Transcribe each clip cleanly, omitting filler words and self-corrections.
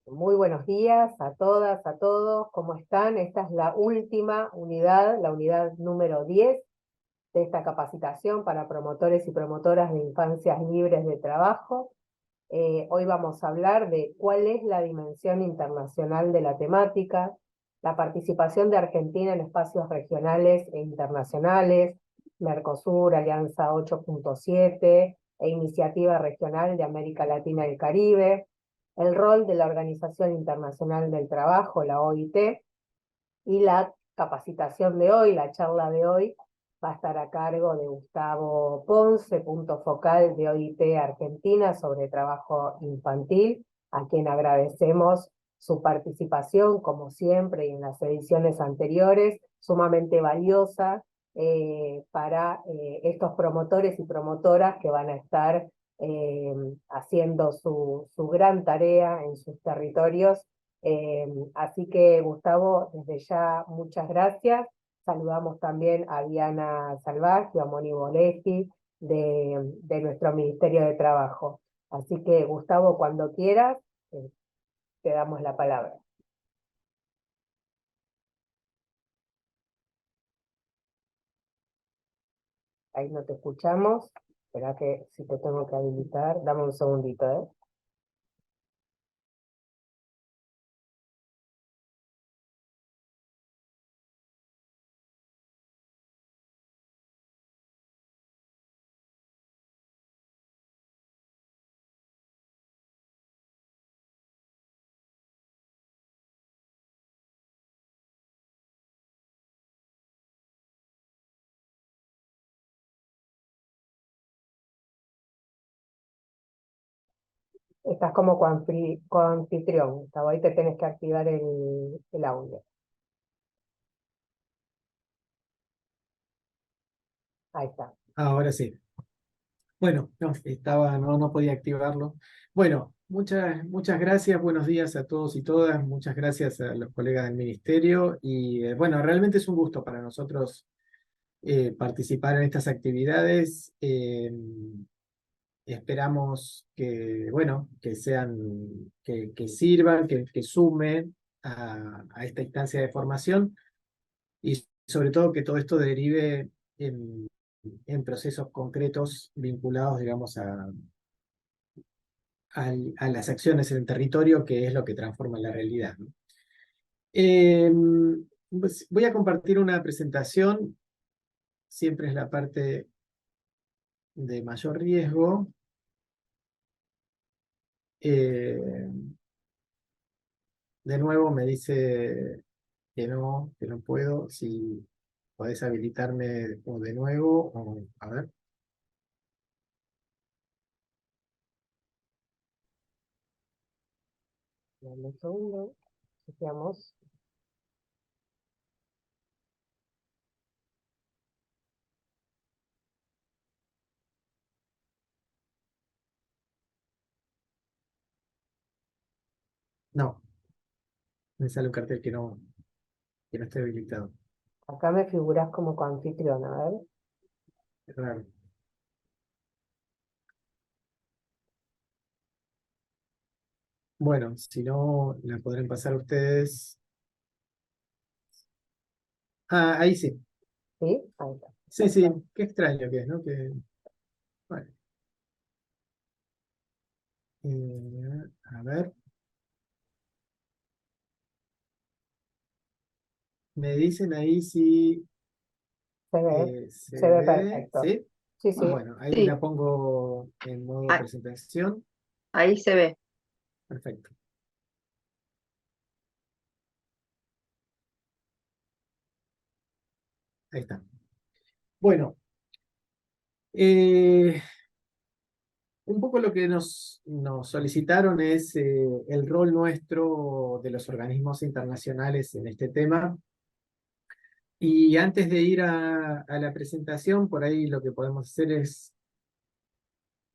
Muy buenos días a todas, a todos, ¿cómo están? Esta es la última unidad, la unidad número 10 de esta capacitación para promotores y promotoras de infancias libres de trabajo. Hoy vamos a hablar de cuál es la dimensión internacional de la temática, la participación de Argentina en espacios regionales e internacionales, Mercosur, Alianza 8.7 e Iniciativa Regional de América Latina y el Caribe, el rol de la Organización Internacional del Trabajo, la OIT, y la capacitación de hoy, la charla de hoy, va a estar a cargo de Gustavo Ponce, punto focal de OIT Argentina sobre trabajo infantil, a quien agradecemos su participación, como siempre, y en las ediciones anteriores, sumamente valiosa para estos promotores y promotoras que van a estar haciendo su gran tarea en sus territorios. Así que, Gustavo, desde ya muchas gracias. Saludamos también a Diana Salvaje, a Moni Boletti, de nuestro Ministerio de Trabajo. Así que, Gustavo, cuando quieras, te damos la palabra. Ahí no te escuchamos. Espera que si te tengo que habilitar, dame un segundito, ¿eh? Estás como coanfitrión, Gustavo. Ahí te tenés que activar el audio. Ahí está. Ahora sí. Bueno, no podía activarlo. Bueno, muchas gracias, buenos días a todos y todas, muchas gracias a los colegas del ministerio y bueno, realmente es un gusto para nosotros participar en estas actividades. Esperamos que, bueno, que sirvan, que sumen a esta instancia de formación y sobre todo que todo esto derive en procesos concretos vinculados, digamos, a las acciones en el territorio, que es lo que transforma la realidad, ¿no? Eh, pues voy a compartir una presentación, siempre es la parte de mayor riesgo. Eh, de nuevo me dice que no puedo, si podés habilitarme de nuevo, a ver. Dame un segundo. Chequeamos. No, me sale un cartel que no esté habilitado. Acá me figuras como coanfitrión, a ver. Es raro. Bueno, si no, la podrán pasar ustedes. Ah, ahí sí. ¿Sí? Ahí está. Sí, sí, qué extraño que es, ¿no? Bueno, a ver, me dicen ahí si Se ve, se se ve ve, perfecto. ¿sí? Sí, Ah, sí. bueno, ahí Sí, la pongo en modo a- presentación. ahí se ve. Perfecto, ahí está. Bueno, eh, un poco lo que nos solicitaron es el rol nuestro de los organismos internacionales en este tema. Y antes de ir a la presentación, por ahí lo que podemos hacer es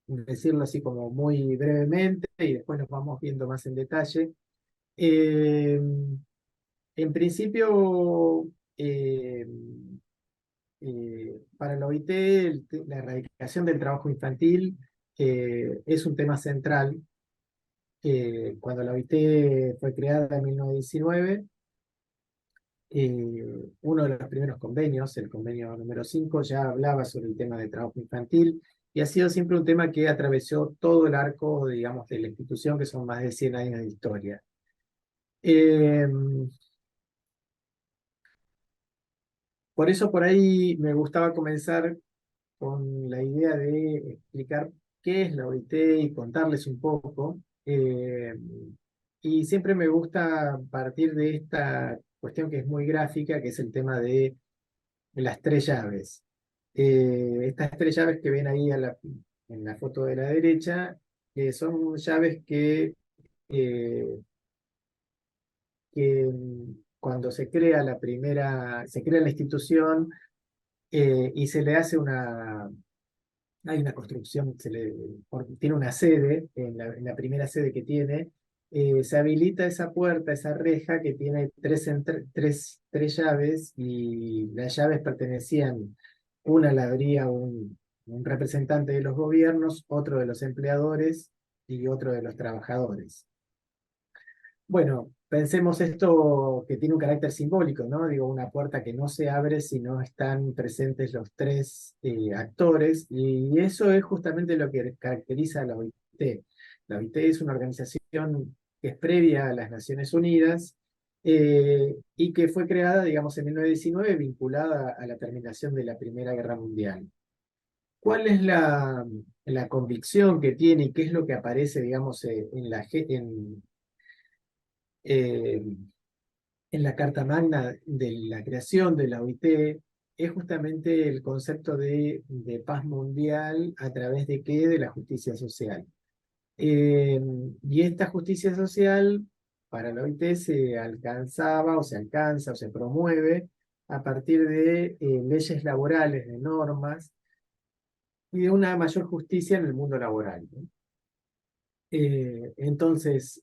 decirlo así como muy brevemente y después nos vamos viendo más en detalle. Eh, en principio, para la OIT, la erradicación del trabajo infantil es un tema central Cuando la OIT fue creada en 1919, uno de los primeros convenios, el convenio número 5, ya hablaba sobre el tema de trabajo infantil y ha sido siempre un tema que atravesó todo el arco, digamos, de la institución, que son más de 100 años de historia. Eh, por eso por ahí me gustaba comenzar con la idea de explicar qué es la OIT y contarles un poco. Y siempre me gusta partir de esta cuestión que es muy gráfica, que es el tema de las tres llaves. Estas tres llaves que ven ahí en la foto de la derecha, son llaves eh, que cuando se crea la institución y se le hace hay una construcción, tiene una sede, en la primera sede que tiene, se habilita esa puerta, esa reja que tiene tres llaves y las llaves pertenecían, una la abría un representante de los gobiernos, otro de los empleadores y otro de los trabajadores. Bueno, pensemos esto que tiene un carácter simbólico, ¿no? Digo, una puerta que no se abre si no están presentes los tres actores, y eso es justamente lo que caracteriza a la OIT. La OIT es una organización que es previa a las Naciones Unidas y que fue creada, digamos, en 1919, vinculada a la terminación de la Primera Guerra Mundial. ¿Cuál es la convicción que tiene y qué es lo que aparece, digamos, eh, en la Carta Magna de la creación de la OIT? Es justamente el concepto de paz mundial a través de qué? De la justicia social. Eh, y esta justicia social para la OIT se alcanzaba o se alcanza o se promueve a partir de leyes laborales, de normas y de una mayor justicia en el mundo laboral, ¿no? Entonces,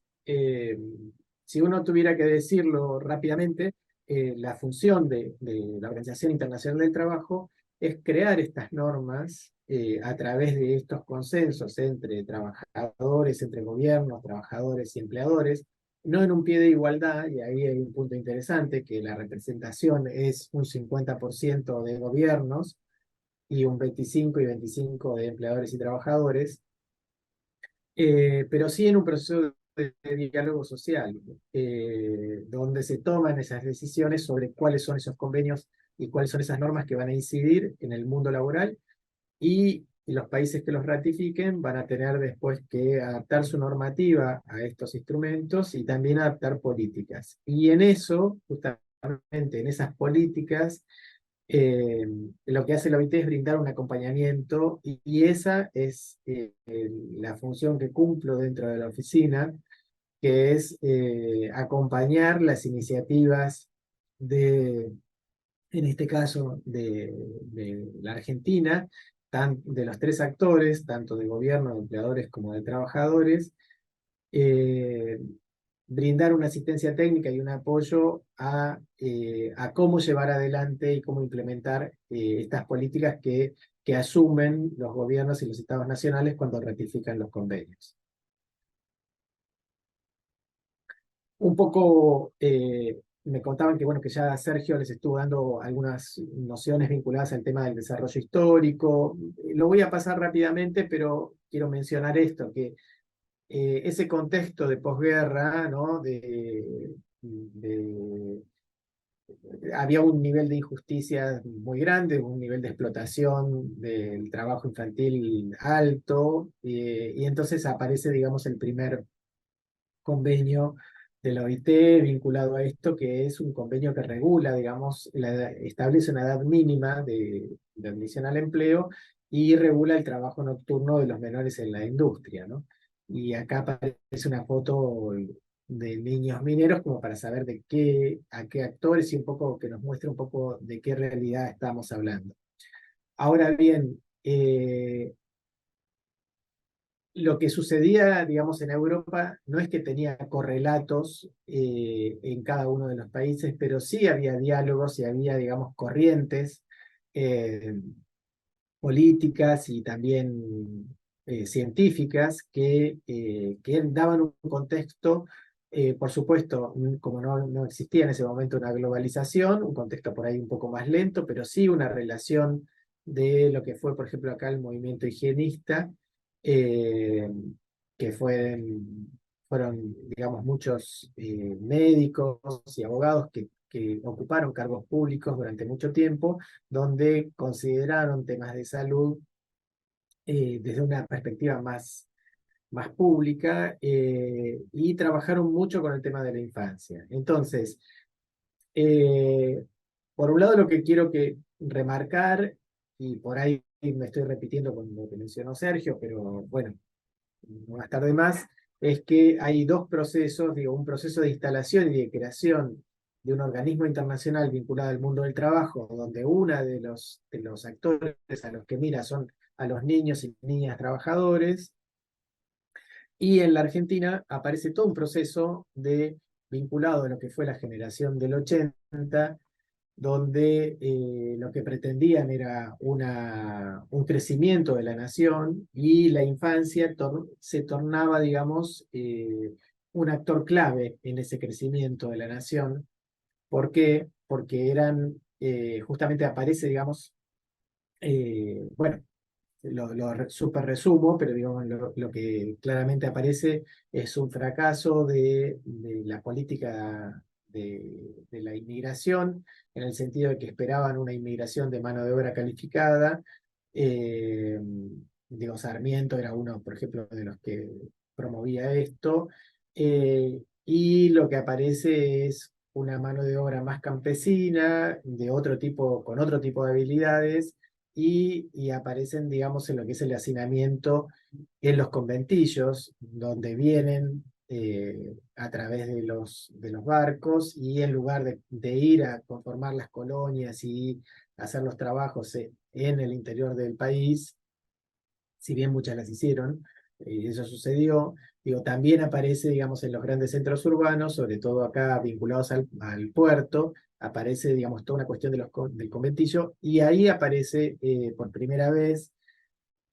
si uno tuviera que decirlo rápidamente, la función de la Organización Internacional del Trabajo es crear estas normas a través de estos consensos entre trabajadores, entre gobiernos, trabajadores y empleadores, no en un pie de igualdad, y ahí hay un punto interesante, que la representación es un 50% de gobiernos y un 25 y 25 de empleadores y trabajadores, pero sí en un proceso de diálogo social, donde se toman esas decisiones sobre cuáles son esos convenios y cuáles son esas normas que van a incidir en el mundo laboral, y los países que los ratifiquen van a tener después que adaptar su normativa a estos instrumentos y también adaptar políticas. Y en eso, justamente en esas políticas, eh, lo que hace la OIT es brindar un acompañamiento, y esa es la función que cumplo dentro de la oficina, que es acompañar las iniciativas de, en este caso, de la Argentina, de los tres actores, tanto de gobierno, de empleadores como de trabajadores, eh, brindar una asistencia técnica y un apoyo a cómo llevar adelante y cómo implementar estas políticas que asumen los gobiernos y los estados nacionales cuando ratifican los convenios. Un poco me contaban que, bueno, que ya Sergio les estuvo dando algunas nociones vinculadas al tema del desarrollo histórico. Lo voy a pasar rápidamente, pero quiero mencionar esto, que ese contexto de posguerra, ¿no? De- había un nivel de injusticia muy grande, un nivel de explotación del trabajo infantil alto, y entonces aparece, digamos, el primer convenio de la OIT vinculado a esto, que es un convenio que regula, digamos, establece una edad mínima de admisión al empleo y regula el trabajo nocturno de los menores en la industria, ¿no? Y acá aparece una foto de niños mineros como para saber a qué actores, y un poco que nos muestre un poco de qué realidad estamos hablando. Ahora bien, lo que sucedía, digamos, en Europa no es que tenía correlatos en cada uno de los países, pero sí había diálogos y había, digamos, corrientes eh, políticas y también científicas que daban un contexto, por supuesto, como no existía en ese momento una globalización, un contexto por ahí un poco más lento, pero sí una relación de lo que fue, por ejemplo, acá el movimiento higienista, eh, que fueron, digamos, muchos médicos y abogados que ocuparon cargos públicos durante mucho tiempo, donde consideraron temas de salud desde una perspectiva más pública, y trabajaron mucho con el tema de la infancia. Entonces, eh, por un lado lo que quiero remarcar, y por ahí me estoy repitiendo con lo que mencionó Sergio, pero bueno, no va a estar de más, es que hay dos procesos, digo, un proceso de instalación y de creación de un organismo internacional vinculado al mundo del trabajo, donde uno de los actores a los que mira son a los niños y niñas trabajadores, y en la Argentina aparece todo un proceso vinculado a lo que fue la generación del 80, donde lo que pretendían era un crecimiento de la nación, y la infancia se tornaba, digamos, un actor clave en ese crecimiento de la nación. ¿Por qué? Porque justamente aparece, digamos, bueno, super resumo, pero digamos, lo que claramente aparece es un fracaso de la política de la inmigración, en el sentido de que esperaban una inmigración de mano de obra calificada. Eh, Digo, Sarmiento era uno, por ejemplo, de los que promovía esto, y lo que aparece es una mano de obra más campesina, de otro tipo, con otro tipo de habilidades, y aparecen, digamos, en lo que es el hacinamiento en los conventillos, donde vienen a través de los barcos, y en lugar de ir a conformar las colonias y hacer los trabajos en el interior del país, si bien muchas las hicieron, eso sucedió. Digo, también aparece, digamos, en los grandes centros urbanos, sobre todo acá vinculados al puerto, aparece, digamos, toda una cuestión del conventillo, y ahí aparece por primera vez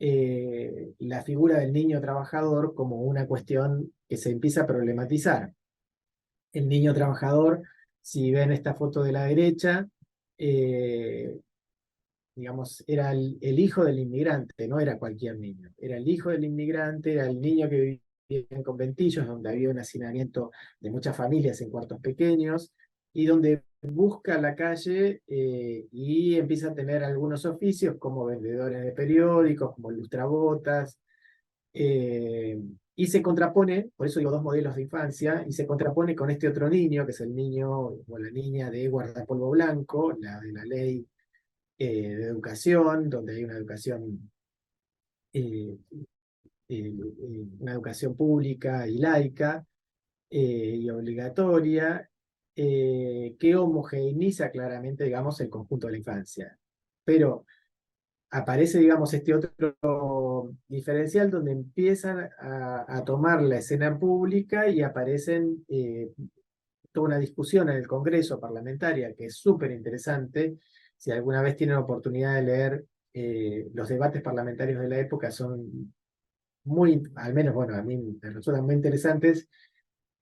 la figura del niño trabajador como una cuestión que se empieza a problematizar. El niño trabajador, si ven esta foto de la derecha, eh, digamos, era el hijo del inmigrante, no era cualquier niño. Era el hijo del inmigrante, era el niño que vivía en conventillos, donde había un hacinamiento de muchas familias en cuartos pequeños, y donde busca la calle y empieza a tener algunos oficios como vendedores de periódicos, como lustrabotas, eh, y se contrapone, por eso digo dos modelos de infancia, y se contrapone con este otro niño, que es el niño o la niña de guardapolvo blanco, la de la ley de educación, donde hay eh, una educación pública y laica, y obligatoria, que homogeneiza claramente, digamos, el conjunto de la infancia. Pero aparece, digamos, este otro diferencial, donde empiezan a tomar la escena pública, y aparecen toda una discusión en el Congreso parlamentaria que es súper interesante. Si alguna vez tienen oportunidad de leer los debates parlamentarios de la época, son muy, al menos, bueno, a mí me resultan muy interesantes,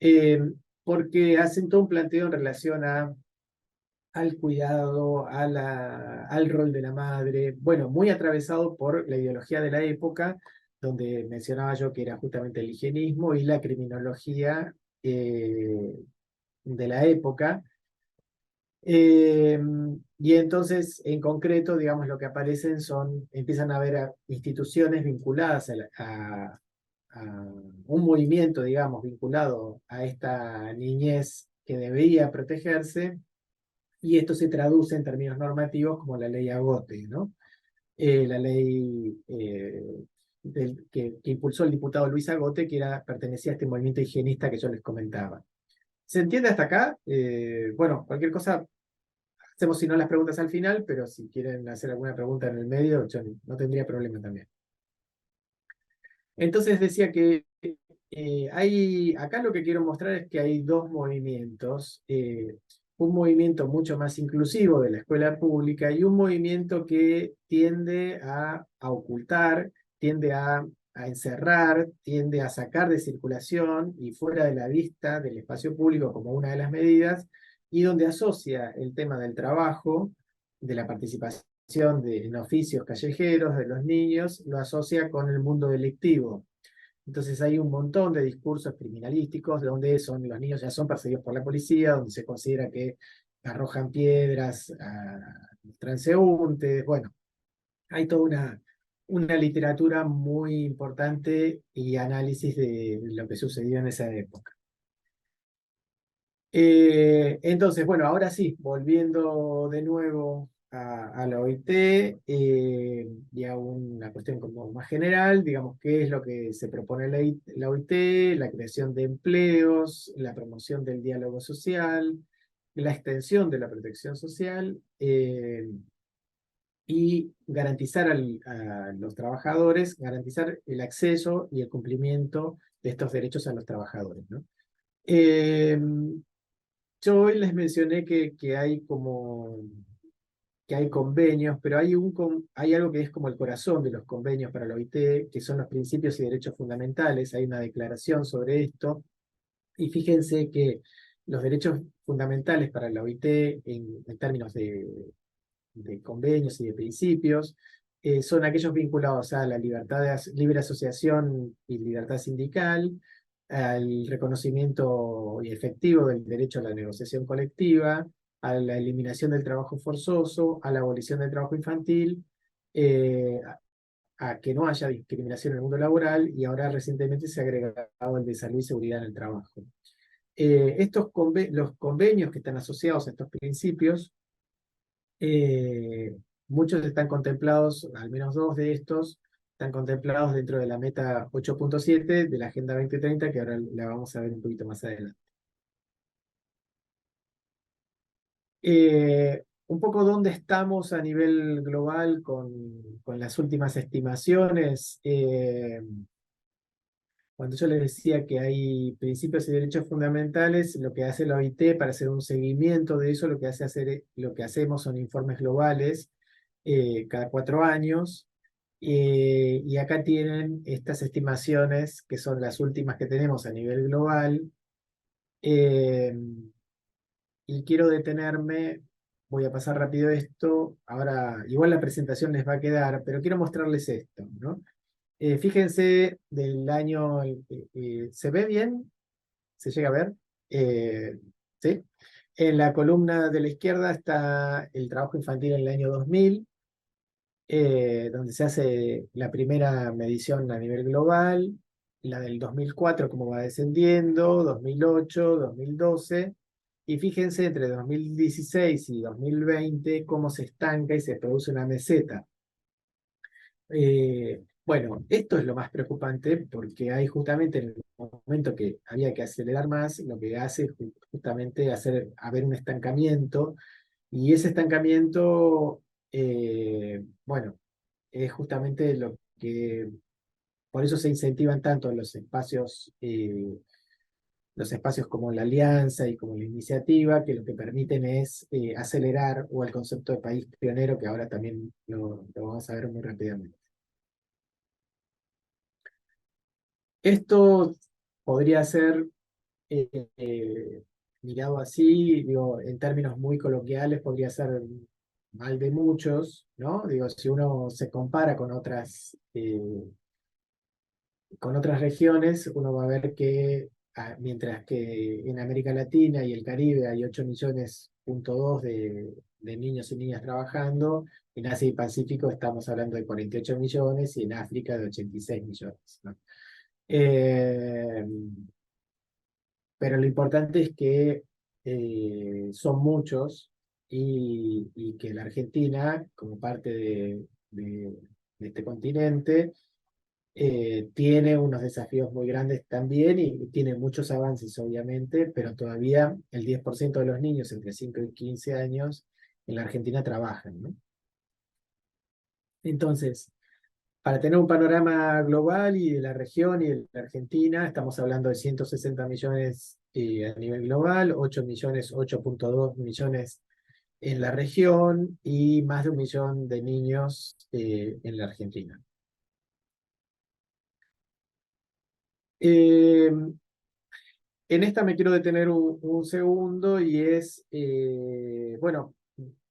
eh, porque hacen todo un planteo en relación al cuidado, al rol de la madre, bueno, muy atravesado por la ideología de la época, donde mencionaba yo que era justamente el higienismo y la criminología de la época. Y entonces, en concreto, digamos, lo que aparecen empiezan a haber instituciones vinculadas a un movimiento, digamos, vinculado a esta niñez que debía protegerse, y esto se traduce en términos normativos como la ley Agote, ¿no? La ley que impulsó el diputado Luis Agote, que pertenecía a este movimiento higienista que yo les comentaba. ¿Se entiende hasta acá? Bueno, cualquier cosa, hacemos si no las preguntas al final, pero si quieren hacer alguna pregunta en el medio, yo no tendría problema también. Entonces decía que acá lo que quiero mostrar es que hay dos movimientos, un movimiento mucho más inclusivo de la escuela pública, y un movimiento que tiende a ocultar, tiende a a encerrar, tiende a sacar de circulación y fuera de la vista del espacio público como una de las medidas, y donde asocia el tema del trabajo, de la participación en oficios callejeros de los niños, lo asocia con el mundo delictivo. Entonces hay un montón de discursos criminalísticos donde los niños ya son perseguidos por la policía, donde se considera que arrojan piedras a transeúntes. Bueno, hay toda una literatura muy importante y análisis de lo que sucedió en esa época. Entonces, bueno, ahora sí, volviendo de nuevo a la OIT y a una cuestión como más general, digamos, qué es lo que se propone la OIT, la creación de empleos, la promoción del diálogo social, la extensión de la protección social, y garantizar a los trabajadores, garantizar el acceso y el cumplimiento de estos derechos a los trabajadores, ¿no? Eh, yo hoy les mencioné que hay que hay convenios, pero hay algo que es como el corazón de los convenios para la OIT, que son los principios y derechos fundamentales. Hay una declaración sobre esto, y fíjense que los derechos fundamentales para la OIT en términos de convenios y de principios, son aquellos vinculados a la libertad de libre asociación y libertad sindical, al reconocimiento y efectivo del derecho a la negociación colectiva, a la eliminación del trabajo forzoso, a la abolición del trabajo infantil, a que no haya discriminación en el mundo laboral, y ahora recientemente se ha agregado el de salud y seguridad en el trabajo. Los convenios que están asociados a estos principios, eh, muchos están contemplados, al menos dos de estos, están contemplados dentro de la meta 8.7 de la Agenda 2030, que ahora la vamos a ver un poquito más adelante. Un poco dónde estamos a nivel global con las últimas estimaciones. Cuando yo les decía que hay principios y derechos fundamentales, lo que hace la OIT para hacer un seguimiento de eso, lo que hacemos son informes globales cada 4 años. Y acá tienen estas estimaciones, que son las últimas que tenemos a nivel global. Eh, y quiero detenerme, voy a pasar rápido esto. Ahora, igual la presentación les va a quedar, pero quiero mostrarles esto, ¿no? Fíjense del año, ¿se ve bien? ¿Se llega a ver? ¿Sí? En la columna de la izquierda está el trabajo infantil en el año 2000, donde se hace la primera medición a nivel global, la del 2004 cómo va descendiendo, 2008, 2012, y fíjense entre 2016 y 2020 cómo se estanca y se produce una meseta. Bueno, esto es lo más preocupante porque hay justamente en el momento que había que acelerar más, lo que hace justamente haber un estancamiento, y ese estancamiento, bueno, es justamente lo que, por eso se incentivan tanto los espacios como la alianza y como la iniciativa, que lo que permiten es acelerar, o el concepto de país pionero, que ahora también lo vamos a ver muy rápidamente. Esto podría ser mirado así, digo, en términos muy coloquiales, podría ser mal de muchos, ¿no? Digo, si uno se compara con otras regiones, uno va a ver que mientras que en América Latina y el Caribe hay 8,2 millones de niños y niñas trabajando, en Asia y Pacífico estamos hablando de 48 millones y en África de 86 millones, ¿no? Eh, pero lo importante es que son muchos, y que la Argentina, como parte de este continente, tiene unos desafíos muy grandes también, y tiene muchos avances, obviamente, pero todavía el 10% de los niños entre 5 y 15 años en la Argentina trabajan, ¿no? Entonces, para tener un panorama global y de la región y de la Argentina, estamos hablando de 160 millones a nivel global, 8,2 millones en la región, y más de 1 millón de niños en la Argentina. Eh, en esta me quiero detener un segundo y es, bueno,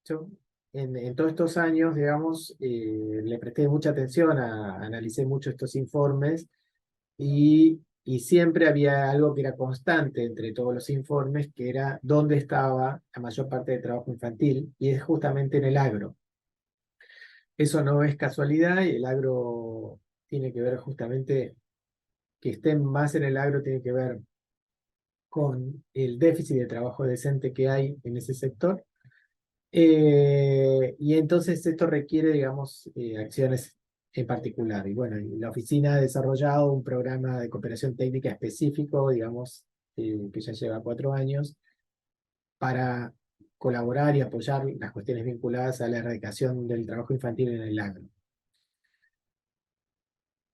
yo en todos estos años, digamos, le presté mucha atención, analicé mucho estos informes y siempre había algo que era constante entre todos los informes, que era dónde estaba la mayor parte del trabajo infantil, y es justamente en el agro. Eso no es casualidad y el agro tiene que ver justamente, que estén más en el agro tiene que ver con el déficit de trabajo decente que hay en ese sector. Y entonces esto requiere, digamos, acciones en particular. Y bueno, y la oficina ha desarrollado un programa de cooperación técnica específico, digamos, que ya lleva 4 años, para colaborar y apoyar las cuestiones vinculadas a la erradicación del trabajo infantil en el agro.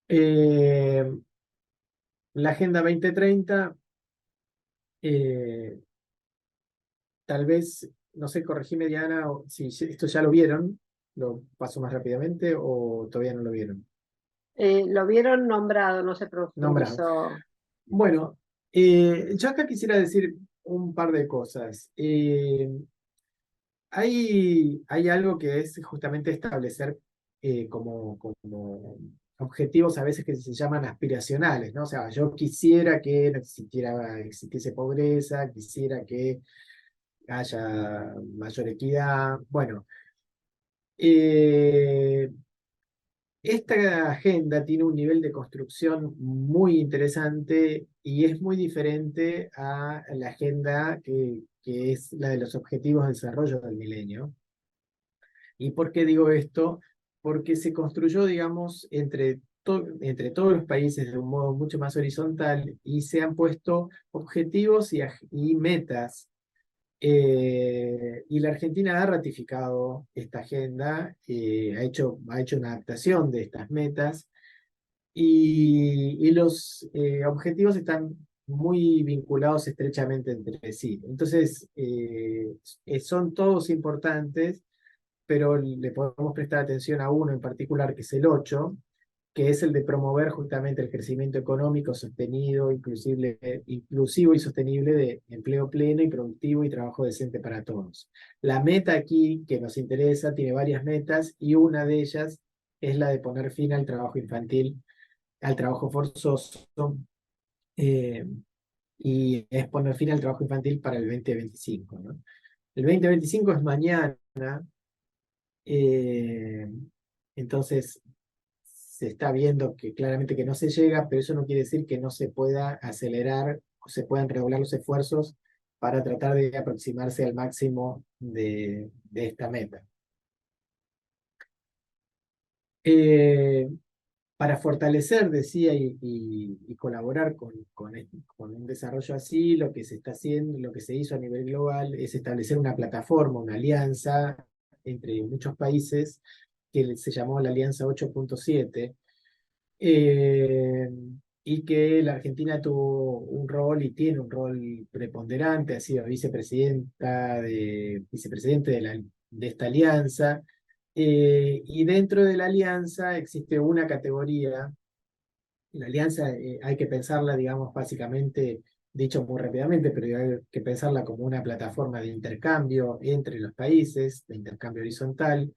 Eh, la Agenda 2030, eh, tal vez, no sé, corregime Diana, si esto ya lo vieron, lo paso más rápidamente o todavía no lo vieron. Lo vieron nombrado, no se Nombrado. profundizó. Bueno, yo acá quisiera decir un par de cosas. Hay algo que es justamente establecer como objetivos a veces que se llaman aspiracionales, ¿no? O sea, yo quisiera que no existiese pobreza, quisiera que haya mayor equidad. Bueno, eh, esta agenda tiene un nivel de construcción muy interesante y es muy diferente a la agenda que es la de los Objetivos de Desarrollo del Milenio. ¿Y por qué digo esto? Porque se construyó, digamos, entre todos los países de un modo mucho más horizontal y se han puesto objetivos y metas, y la Argentina ha ratificado esta agenda, ha hecho una adaptación de estas metas y los objetivos están muy vinculados estrechamente entre sí. Entonces, son todos importantes, pero le podemos prestar atención a uno en particular, que es el 8, que es el de promover justamente el crecimiento económico sostenido, inclusivo y sostenible de empleo pleno y productivo y trabajo decente para todos. La meta aquí que nos interesa tiene varias metas y una de ellas es la de poner fin al trabajo infantil, al trabajo forzoso, eh, y es poner fin al trabajo infantil para el 2025, ¿no? El 2025 es mañana, eh, entonces se está viendo que claramente que no se llega, pero eso no quiere decir que no se pueda acelerar o se puedan redoblar los esfuerzos para tratar de aproximarse al máximo de esta meta. Eh, para fortalecer, decía, y colaborar con un desarrollo así, lo que se está haciendo, lo que se hizo a nivel global es establecer una plataforma, una alianza entre muchos países que se llamó la Alianza 8.7, eh, y que la Argentina tuvo un rol y tiene un rol preponderante, ha sido vicepresidente de esta alianza, y dentro de la alianza existe una categoría. La alianza, hay que pensarla, digamos, básicamente, dicho muy rápidamente, pero hay que pensarla como una plataforma de intercambio entre los países, de intercambio horizontal,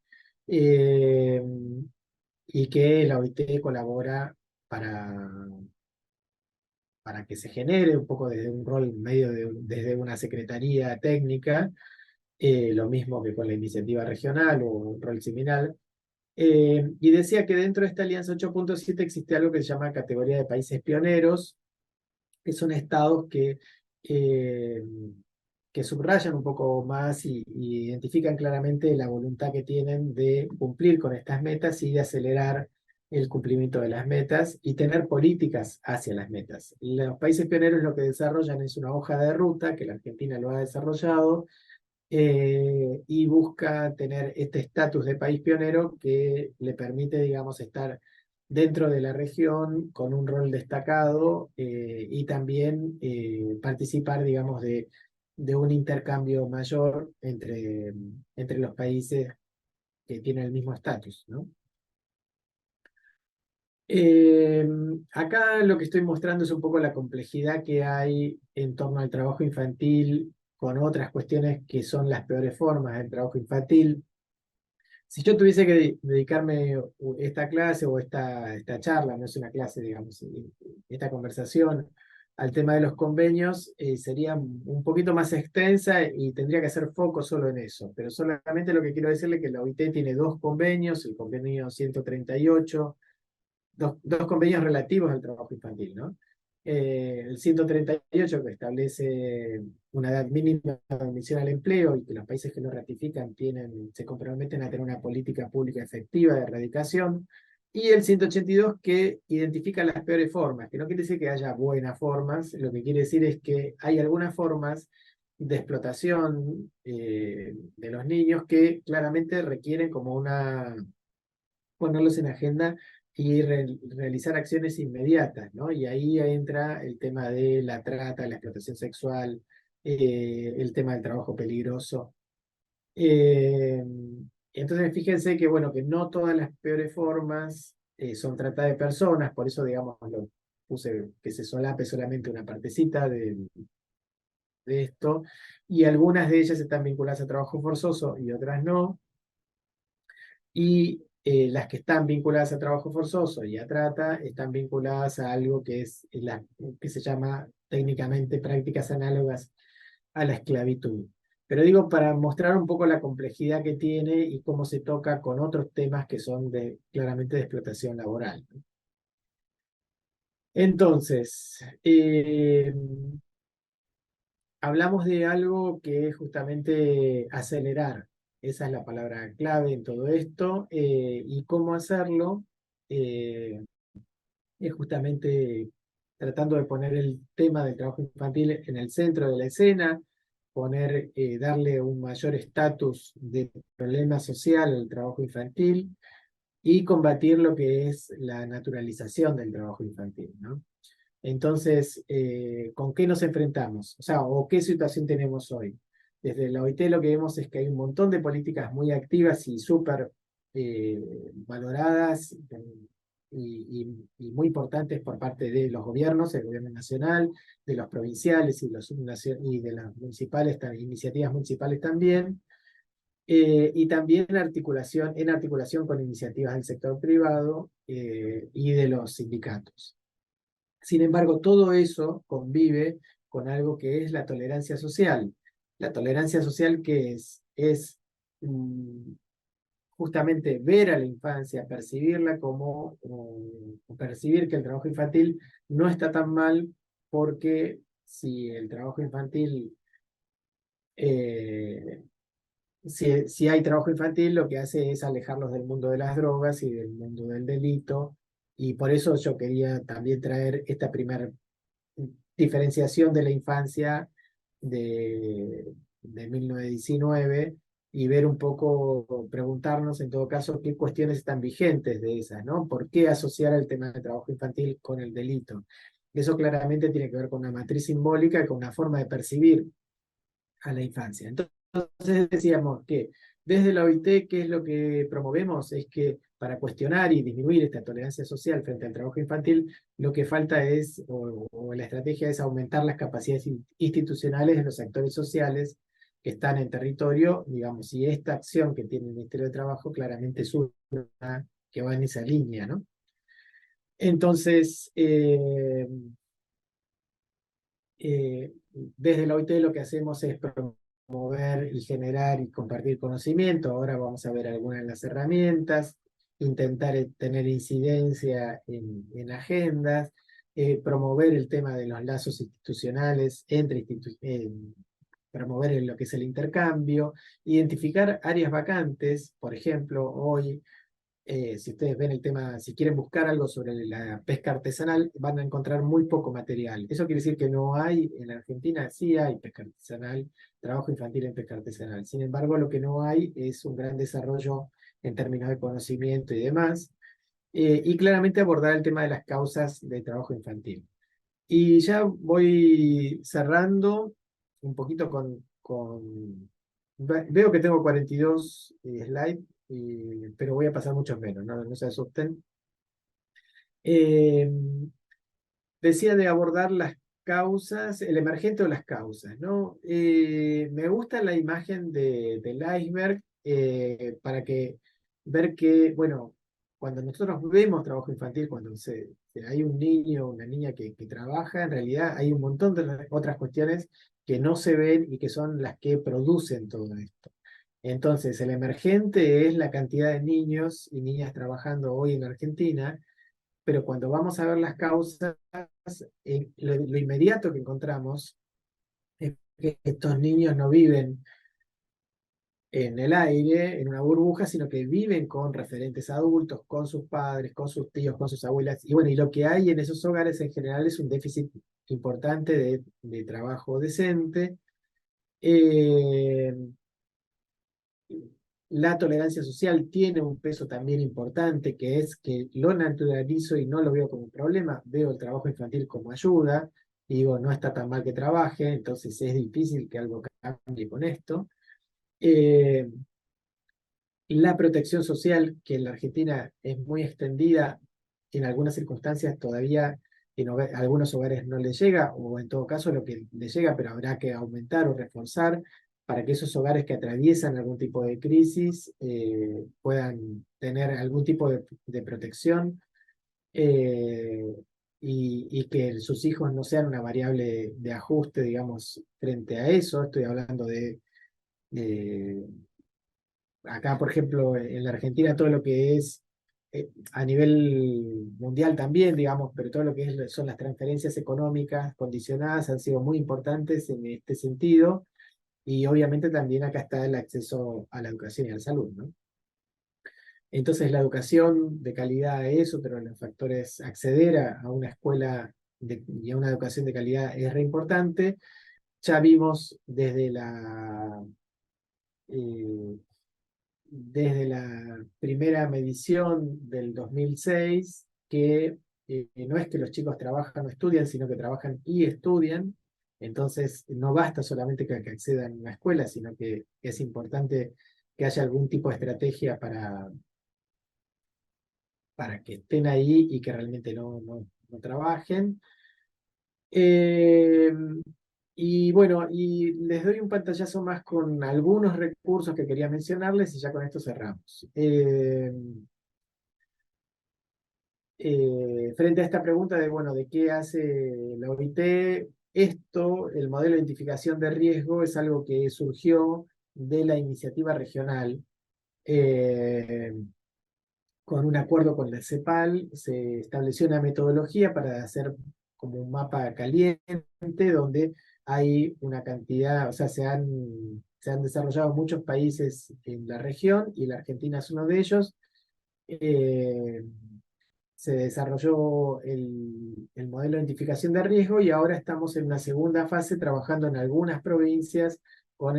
eh, y que la OIT colabora para, para que se genere un poco desde un rol medio desde una secretaría técnica, lo mismo que con la iniciativa regional o un rol similar. Y decía que dentro de esta Alianza 8.7 existe algo que se llama categoría de países pioneros, que son estados eh, que subrayan un poco más y identifican claramente la voluntad que tienen de cumplir con estas metas y de acelerar el cumplimiento de las metas y tener políticas hacia las metas. Los países pioneros lo que desarrollan es una hoja de ruta, que la Argentina lo ha desarrollado, y busca tener este estatus de país pionero que le permite, digamos, estar dentro de la región con un rol destacado, y también participar, digamos, de un intercambio mayor entre los países que tienen el mismo estatus, ¿no? Eh, Acá lo que estoy mostrando es un poco la complejidad que hay en torno al trabajo infantil con otras cuestiones que son las peores formas del trabajo infantil. Si yo tuviese que dedicarme esta clase o esta charla, no es una clase, digamos, esta conversación al tema de los convenios, sería un poquito más extensa y tendría que hacer foco solo en eso. Pero solamente lo que quiero decirle es que la OIT tiene dos convenios, el convenio 138, dos convenios relativos al trabajo infantil, ¿no? El 138 que establece una edad mínima de admisión al empleo y que los países que lo ratifican se comprometen a tener una política pública efectiva de erradicación, y el 182 que identifica las peores formas, que no quiere decir que haya buenas formas, lo que quiere decir es que hay algunas formas de explotación de los niños que claramente requieren como ponerlos en agenda y realizar acciones inmediatas, ¿no? Y ahí entra el tema de la trata, la explotación sexual, el tema del trabajo peligroso. Eh, entonces, fíjense que, bueno, que no todas las peores formas son trata de personas, por eso, digamos, lo puse que se solape solamente una partecita de esto, y algunas de ellas están vinculadas a trabajo forzoso y otras no. Y las que están vinculadas a trabajo forzoso y a trata están vinculadas a algo que es que se llama técnicamente prácticas análogas a la esclavitud. Pero digo, para mostrar un poco la complejidad que tiene y cómo se toca con otros temas que son claramente de explotación laboral. Entonces, hablamos de algo que es justamente acelerar. Esa es la palabra clave en todo esto. Y cómo hacerlo eh, es justamente tratando de poner el tema del trabajo infantil en el centro de la escena, darle un mayor estatus de problema social al trabajo infantil y combatir lo que es la naturalización del trabajo infantil, ¿no? Entonces, ¿con qué nos enfrentamos? O sea, ¿o qué situación tenemos hoy? Desde la OIT lo que vemos es que hay un montón de políticas muy activas y súper valoradas y muy importantes por parte de los gobiernos, el gobierno nacional, de los provinciales y de las municipales, iniciativas municipales también, y también en articulación con iniciativas del sector privado y de los sindicatos. Sin embargo, todo eso convive con algo que es la tolerancia social. La tolerancia social que es mm, justamente ver a la infancia, percibirla percibir que el trabajo infantil no está tan mal, porque si el trabajo infantil, eh, si hay trabajo infantil, lo que hace es alejarlos del mundo de las drogas y del mundo del delito, y por eso yo quería también traer esta primera diferenciación de la infancia de 1919 y ver un poco, preguntarnos en todo caso qué cuestiones están vigentes de esas, ¿no? ¿Por qué asociar el tema del trabajo infantil con el delito? Eso claramente tiene que ver con una matriz simbólica, con una forma de percibir a la infancia. Entonces decíamos que desde la OIT, ¿qué es lo que promovemos? Es que para cuestionar y disminuir esta tolerancia social frente al trabajo infantil, lo que falta o la estrategia es aumentar las capacidades institucionales de los actores sociales que están en territorio, digamos, y esta acción que tiene el Ministerio de Trabajo claramente es una que va en esa línea, ¿no? Entonces, desde la OIT lo que hacemos es promover y generar y compartir conocimiento. Ahora vamos a ver algunas de las herramientas, intentar tener incidencia en agendas, promover el tema de los lazos institucionales promover lo que es el intercambio, identificar áreas vacantes. Por ejemplo, hoy si ustedes ven el tema, si quieren buscar algo sobre la pesca artesanal, van a encontrar muy poco material. Eso quiere decir que no hay, en la Argentina sí hay pesca artesanal, trabajo infantil en pesca artesanal. Sin embargo, lo que no hay es un gran desarrollo en términos de conocimiento y demás. Y claramente abordar el tema de las causas del trabajo infantil. Y ya voy cerrando un poquito veo que tengo 42 slides, pero voy a pasar muchos menos, no se asusten. Eh, decía de abordar las causas, el emergente o las causas, ¿no? Me gusta la imagen del iceberg para que ver que, bueno, cuando nosotros vemos trabajo infantil, cuando hay un niño o una niña que trabaja, en realidad hay un montón de otras cuestiones que no se ven y que son las que producen todo esto. Entonces, el emergente es la cantidad de niños y niñas trabajando hoy en Argentina, pero cuando vamos a ver las causas, lo inmediato que encontramos es que estos niños no viven en el aire, en una burbuja, sino que viven con referentes adultos, con sus padres, con sus tíos, con sus abuelas. Y bueno, y lo que hay en esos hogares en general es un déficit importante de trabajo decente. Eh, la tolerancia social tiene un peso también importante, que es que lo naturalizo y no lo veo como un problema, veo el trabajo infantil como ayuda, y digo, no está tan mal que trabaje, entonces es difícil que algo cambie con esto. Eh, la protección social, que en la Argentina es muy extendida, en algunas circunstancias todavía algunos hogares no les llega, o en todo caso lo que les llega, pero habrá que aumentar o reforzar para que esos hogares que atraviesan algún tipo de crisis puedan tener algún tipo de protección eh, y que sus hijos no sean una variable de ajuste, digamos, frente a eso. Estoy hablando de acá, por ejemplo, en la Argentina, todo lo que es a nivel mundial también, digamos, pero todo lo que son las transferencias económicas condicionadas han sido muy importantes en este sentido, y obviamente también acá está el acceso a la educación y a la salud, ¿no? Entonces la educación de calidad es otro de los factores, acceder a una escuela y a una educación de calidad es re importante. Ya vimos eh, desde la primera medición del 2006 que no es que los chicos trabajan o estudian, sino que trabajan y estudian. Entonces, no basta solamente que accedan a una escuela, sino que es importante que haya algún tipo de estrategia para que estén ahí y que realmente no trabajen. Eh, y bueno, y les doy un pantallazo más con algunos recursos que quería mencionarles y ya con esto cerramos. Frente a esta pregunta de, bueno, de qué hace la OIT, el modelo de identificación de riesgo es algo que surgió de la iniciativa regional. Eh, con un acuerdo con la CEPAL, se estableció una metodología para hacer como un mapa caliente, donde hay una cantidad, o sea, se han desarrollado muchos países en la región, y la Argentina es uno de ellos. Eh, Se desarrolló el modelo de identificación de riesgo, y ahora estamos en una segunda fase trabajando en algunas provincias con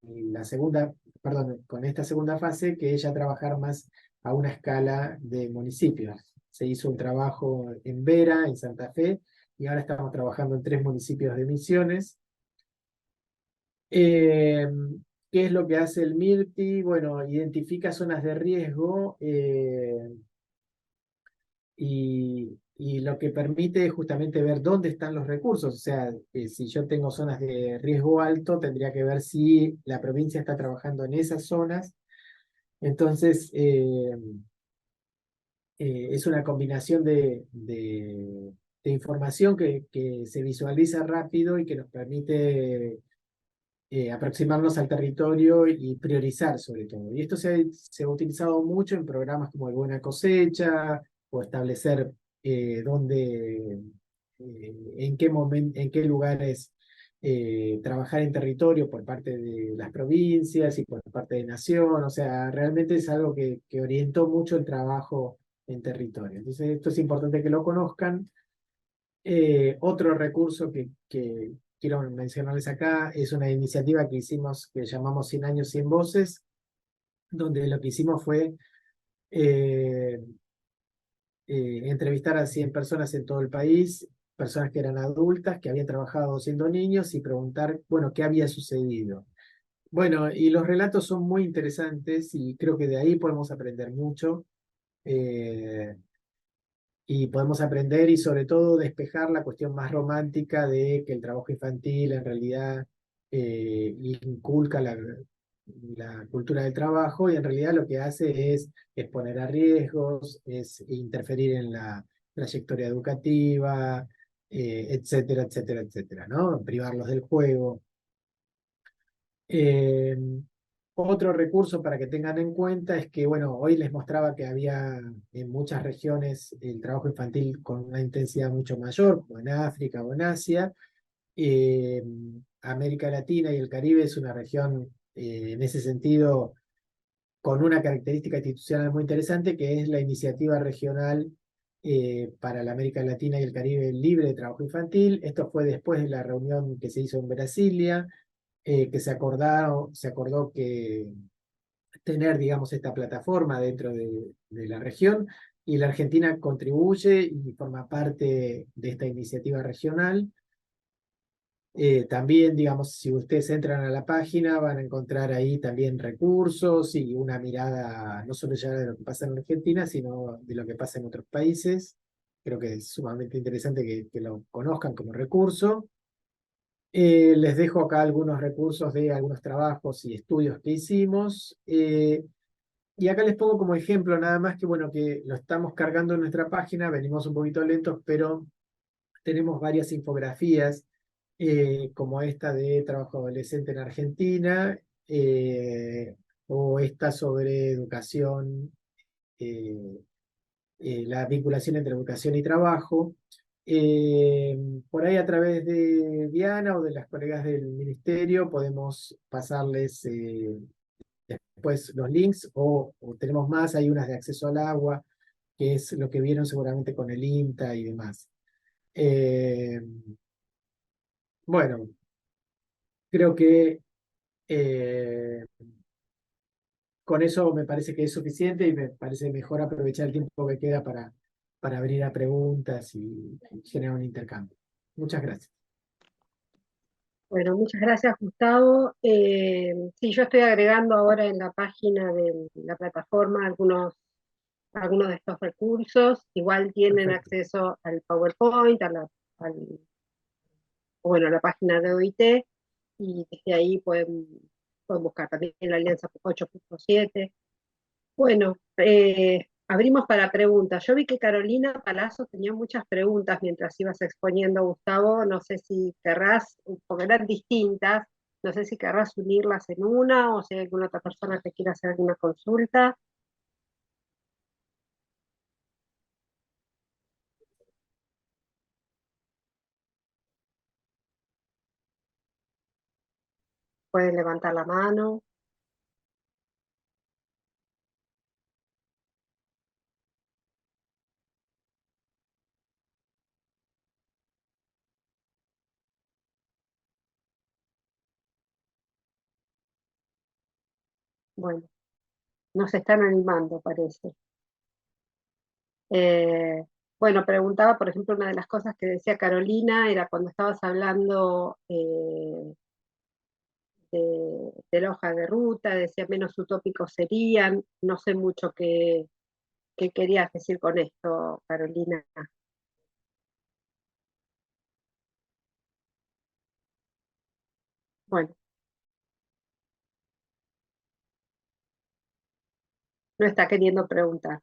la segunda, perdón, con esta segunda fase, que es ya trabajar más a una escala de municipios. Se hizo un trabajo en Vera, en Santa Fe, y ahora estamos trabajando en 3 municipios de Misiones. Eh, ¿Qué es lo que hace el MIRTI? Bueno, identifica zonas de riesgo y lo que permite es justamente ver dónde están los recursos. O sea, si yo tengo zonas de riesgo alto, tendría que ver si la provincia está trabajando en esas zonas. Entonces, es una combinación de información que se visualiza rápido y que nos permite aproximarnos al territorio y priorizar sobre todo. Y esto se ha utilizado mucho en programas como el Buena Cosecha, o establecer en qué momento, en qué lugares trabajar en territorio por parte de las provincias y por parte de Nación. O sea, realmente es algo que orientó mucho el trabajo en territorio. Entonces, esto es importante que lo conozcan. Otro recurso que quiero mencionarles acá es una iniciativa que hicimos, que llamamos 100 años, 100 voces, donde lo que hicimos fue eh, entrevistar a 100 personas en todo el país, personas que eran adultas, que habían trabajado siendo niños, y preguntar, bueno, qué había sucedido. Bueno, y los relatos son muy interesantes, y creo que de ahí podemos aprender mucho. Eh, y podemos aprender y sobre todo despejar la cuestión más romántica de que el trabajo infantil en realidad inculca la cultura del trabajo y en realidad lo que hace es exponer a riesgos, es interferir en la trayectoria educativa, etcétera, etcétera, etcétera, ¿no? Privarlos del juego. Eh, Otro recurso para que tengan en cuenta es que, bueno, hoy les mostraba que había en muchas regiones el trabajo infantil con una intensidad mucho mayor, como en África o en Asia. Eh, América Latina y el Caribe es una región, en ese sentido, con una característica institucional muy interesante, que es la iniciativa regional para la América Latina y el Caribe libre de trabajo infantil. Esto fue después de la reunión que se hizo en Brasilia, que se acordó que tener, digamos, esta plataforma dentro de la región, y la Argentina contribuye y forma parte de esta iniciativa regional. También, digamos, si ustedes entran a la página, van a encontrar ahí también recursos y una mirada no solo ya de lo que pasa en Argentina, sino de lo que pasa en otros países. Creo que es sumamente interesante que lo conozcan como recurso. Les dejo acá algunos recursos de algunos trabajos y estudios que hicimos. Y acá les pongo como ejemplo nada más que, bueno, que lo estamos cargando en nuestra página, venimos un poquito lentos, pero tenemos varias infografías, como esta de trabajo adolescente en Argentina, o esta sobre educación, eh, la vinculación entre educación y trabajo. Eh, por ahí a través de Diana o de las colegas del ministerio podemos pasarles después los links o tenemos más, hay unas de acceso al agua, que es lo que vieron seguramente con el INTA y demás. Eh, bueno, creo que eh, con eso me parece que es suficiente y me parece mejor aprovechar el tiempo que queda para abrir a preguntas y generar un intercambio. Muchas gracias. Bueno, muchas gracias, Gustavo. Sí, yo estoy agregando ahora en la página de la plataforma algunos de estos recursos. Igual tienen Perfecto. acceso al PowerPoint, bueno, a la página de OIT, y desde ahí pueden buscar también la Alianza 8.7. Bueno, abrimos para preguntas. Yo vi que Carolina Palazzo tenía muchas preguntas mientras ibas exponiendo, Gustavo. No sé si querrás, porque eran distintas, no sé si querrás unirlas en una o si hay alguna otra persona que quiera hacer alguna consulta. Pueden levantar la mano. Bueno, no se están animando, parece. Eh, bueno, preguntaba, por ejemplo, una de las cosas que decía Carolina era cuando estabas hablando de la hoja de ruta, decía menos utópicos serían, no sé mucho qué querías decir con esto, Carolina. Bueno, no está queriendo preguntar.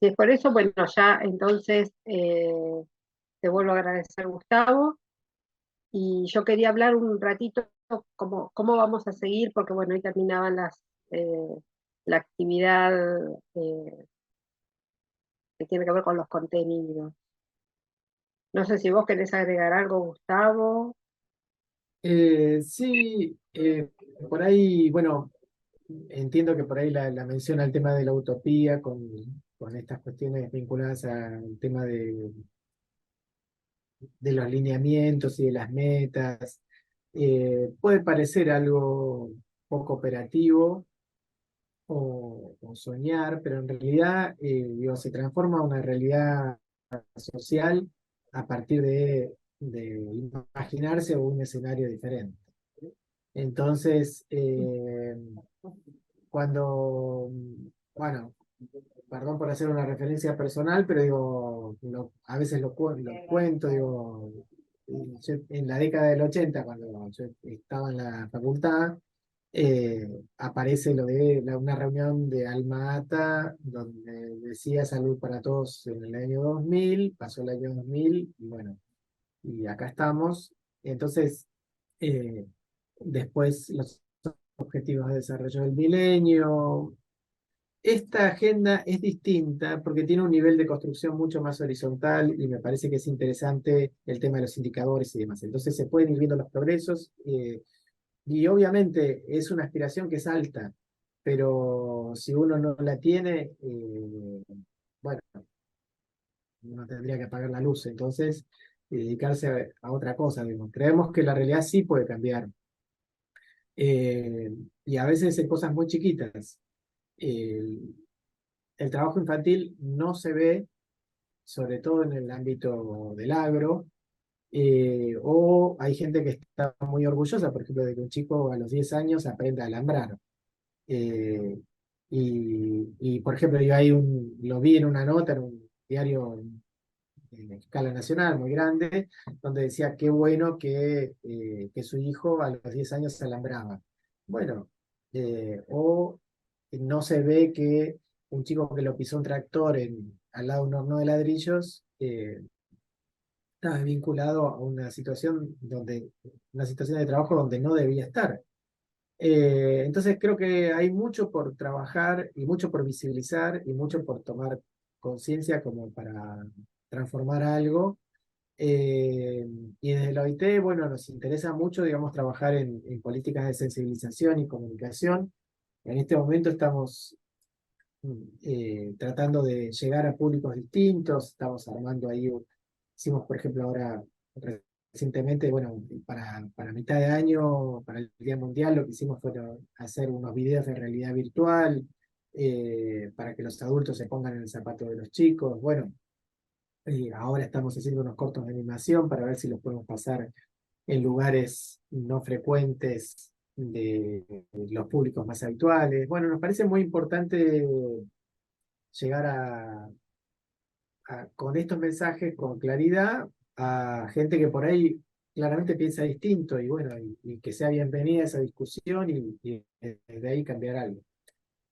Si es por eso, bueno, ya entonces te vuelvo a agradecer, Gustavo, y yo quería hablar un ratito cómo vamos a seguir, porque bueno, hoy terminaban la actividad eh, que tiene que ver con los contenidos. No sé si vos querés agregar algo, Gustavo. Sí, por ahí, bueno, entiendo que por ahí la menciona el tema de la utopía con estas cuestiones vinculadas al tema de los lineamientos y de las metas. Puede parecer algo poco operativo o soñar, pero en realidad digo, se transforma en una realidad social a partir de imaginarse un escenario diferente. Entonces, cuando, bueno, perdón por hacer una referencia personal, pero digo, a veces lo cuento, digo, en la década del 80, cuando yo estaba en la facultad, aparece lo de una reunión de Alma Ata, donde decía salud para todos en el año 2000, pasó el año 2000, y bueno, y acá estamos. Entonces, eh, después los objetivos de desarrollo del milenio. Esta agenda es distinta porque tiene un nivel de construcción mucho más horizontal y me parece que es interesante el tema de los indicadores y demás. Entonces se pueden ir viendo los progresos y obviamente es una aspiración que es alta, pero si uno no la tiene, bueno, uno tendría que apagar la luz, entonces y dedicarse a otra cosa. Digamos. Creemos que la realidad sí puede cambiar y a veces en cosas muy chiquitas. El, el trabajo infantil no se ve, sobre todo en el ámbito del agro, o hay gente que está muy orgullosa, por ejemplo, de que un chico a los 10 años aprenda a alambrar. Eh, por ejemplo, yo lo vi en una nota en un diario en escala nacional muy grande, donde decía qué bueno que su hijo a los 10 años alambraba. Bueno, o no se ve que un chico que lo pisó un tractor al lado de un horno de ladrillos estaba vinculado a una situación de trabajo donde no debía estar. Entonces creo que hay mucho por trabajar y mucho por visibilizar y mucho por tomar conciencia como para transformar algo. Y desde la OIT, bueno, nos interesa mucho, digamos, trabajar en políticas de sensibilización y comunicación. En este momento estamos tratando de llegar a públicos distintos, estamos armando ahí, hicimos por ejemplo ahora recientemente, bueno, para mitad de año, para el Día Mundial, lo que hicimos fue hacer unos videos de realidad virtual para que los adultos se pongan en el zapato de los chicos. Bueno, ahora estamos haciendo unos cortos de animación para ver si los podemos pasar en lugares no frecuentes de los públicos más habituales. Bueno, nos parece muy importante llegar con estos mensajes con claridad a gente que por ahí claramente piensa distinto y bueno, y que sea bienvenida esa discusión y de ahí cambiar algo.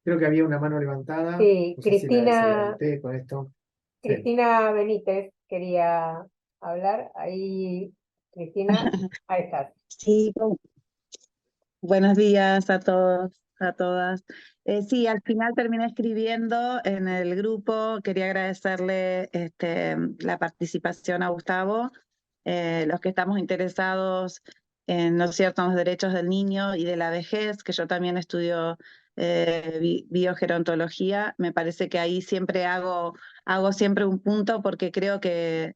Creo que había una mano levantada, Sí, no sé si la desadelanté con esto. Sí. Cristina Benítez quería hablar. Ahí, Cristina, ahí estás. Sí, buenos días a todos, a todas. Sí, al final terminé escribiendo en el grupo. Quería agradecerle la participación a Gustavo, los que estamos interesados en, ¿no es cierto?, en los derechos del niño y de la vejez, que yo también estudio biogerontología. Me parece que ahí siempre hago siempre un punto porque creo que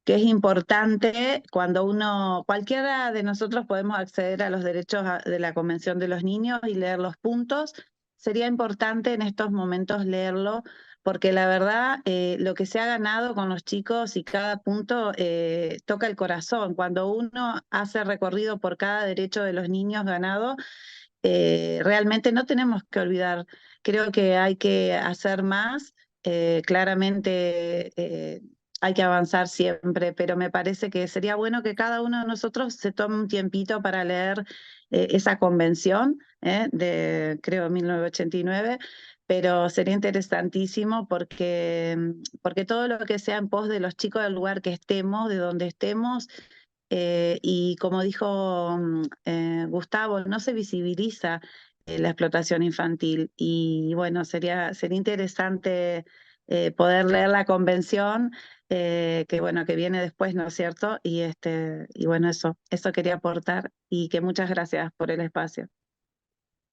es importante cuando cualquiera de nosotros podemos acceder a los derechos de la Convención de los Niños y leer los puntos. Sería importante en estos momentos leerlo, porque la verdad lo que se ha ganado con los chicos y cada punto toca el corazón. Cuando uno hace recorrido por cada derecho de los niños ganado, realmente no tenemos que olvidar. Creo que hay que hacer más. Claramente hay que avanzar siempre, pero me parece que sería bueno que cada uno de nosotros se tome un tiempito para leer esa convención de, creo, 1989, pero sería interesantísimo porque todo lo que sea en pos de los chicos del lugar que estemos, de donde estemos, y como dijo Gustavo, no se visibiliza la explotación infantil y bueno, sería interesante poder leer la convención que bueno, que viene después, ¿no es cierto? Y bueno, eso quería aportar y que muchas gracias por el espacio.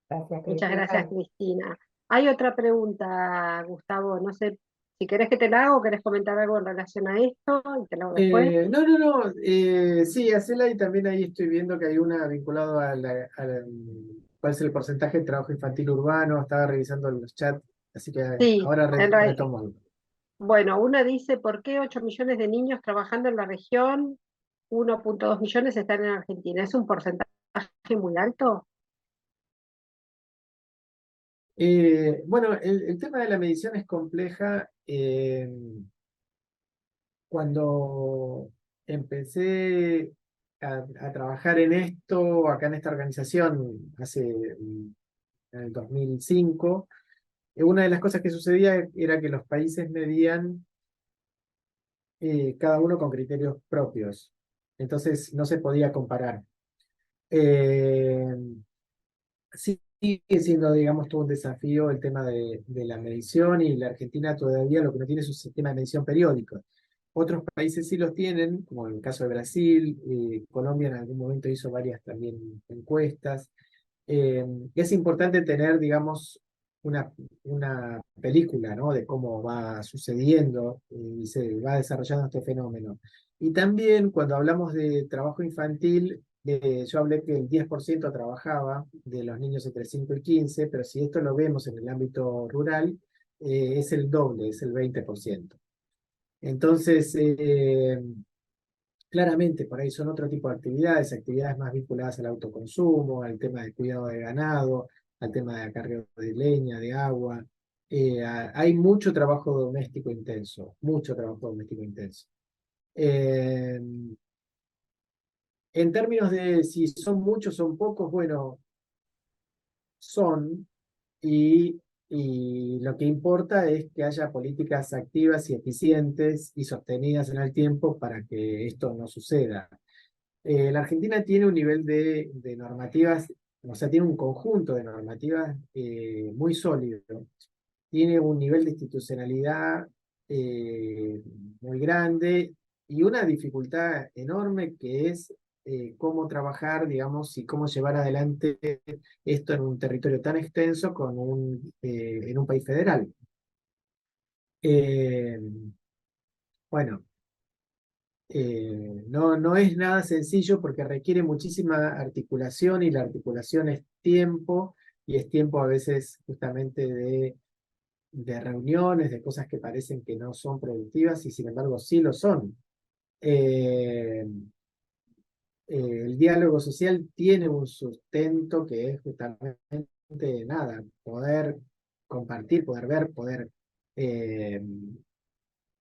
Gracias, Muchas Cristina. gracias, Cristina. Hay otra pregunta, Gustavo, no sé si querés que te la haga o querés comentar algo en relación a esto y te la hago después. No, sí, hacela y también ahí estoy viendo que hay una vinculado cuál es el porcentaje de trabajo infantil urbano, estaba revisando los chats, así que Sí, ahora en realidad, retomo algo. bueno, una dice, ¿por qué 8 millones de niños trabajando en la región, 1,2 millones están en Argentina? ¿Es un porcentaje muy alto? Bueno, el tema de la medición es compleja. Cuando empecé a trabajar en esto, acá en esta organización, en el 2005, una de las cosas que sucedía era que los países medían cada uno con criterios propios. Entonces no se podía comparar. Eh, Sigue siendo, digamos, todo un desafío el tema de la medición, y la Argentina todavía lo que no tiene es un sistema de medición periódico. Otros países sí los tienen, como en el caso de Brasil. Colombia en algún momento hizo varias también encuestas. Eh, es importante tener, digamos, una, una película, ¿no?, de cómo va sucediendo y se va desarrollando este fenómeno. Y también cuando hablamos de trabajo infantil, yo hablé que el 10% trabajaba de los niños entre 5 y 15, pero si esto lo vemos en el ámbito rural, es el doble, es el 20%. Entonces, claramente, por ahí son otro tipo de actividades, actividades más vinculadas al autoconsumo, al tema de cuidado de ganado, al tema de acarreo de leña, de agua. Hay mucho trabajo doméstico intenso, mucho trabajo doméstico intenso. Eh, en términos de si son muchos o son pocos, bueno, son, y lo que importa es que haya políticas activas y eficientes y sostenidas en el tiempo para que esto no suceda. La Argentina tiene un nivel de normativas, o sea, tiene un conjunto de normativas muy sólido. Tiene un nivel de institucionalidad eh, muy grande, y una dificultad enorme que es cómo trabajar, digamos, y cómo llevar adelante esto en un territorio tan extenso en un país federal. Eh, bueno, no es nada sencillo porque requiere muchísima articulación, y la articulación es tiempo, y es tiempo a veces justamente de reuniones, de cosas que parecen que no son productivas y sin embargo sí lo son. Eh, el diálogo social tiene un sustento que es justamente nada, poder compartir, poder ver, poder eh,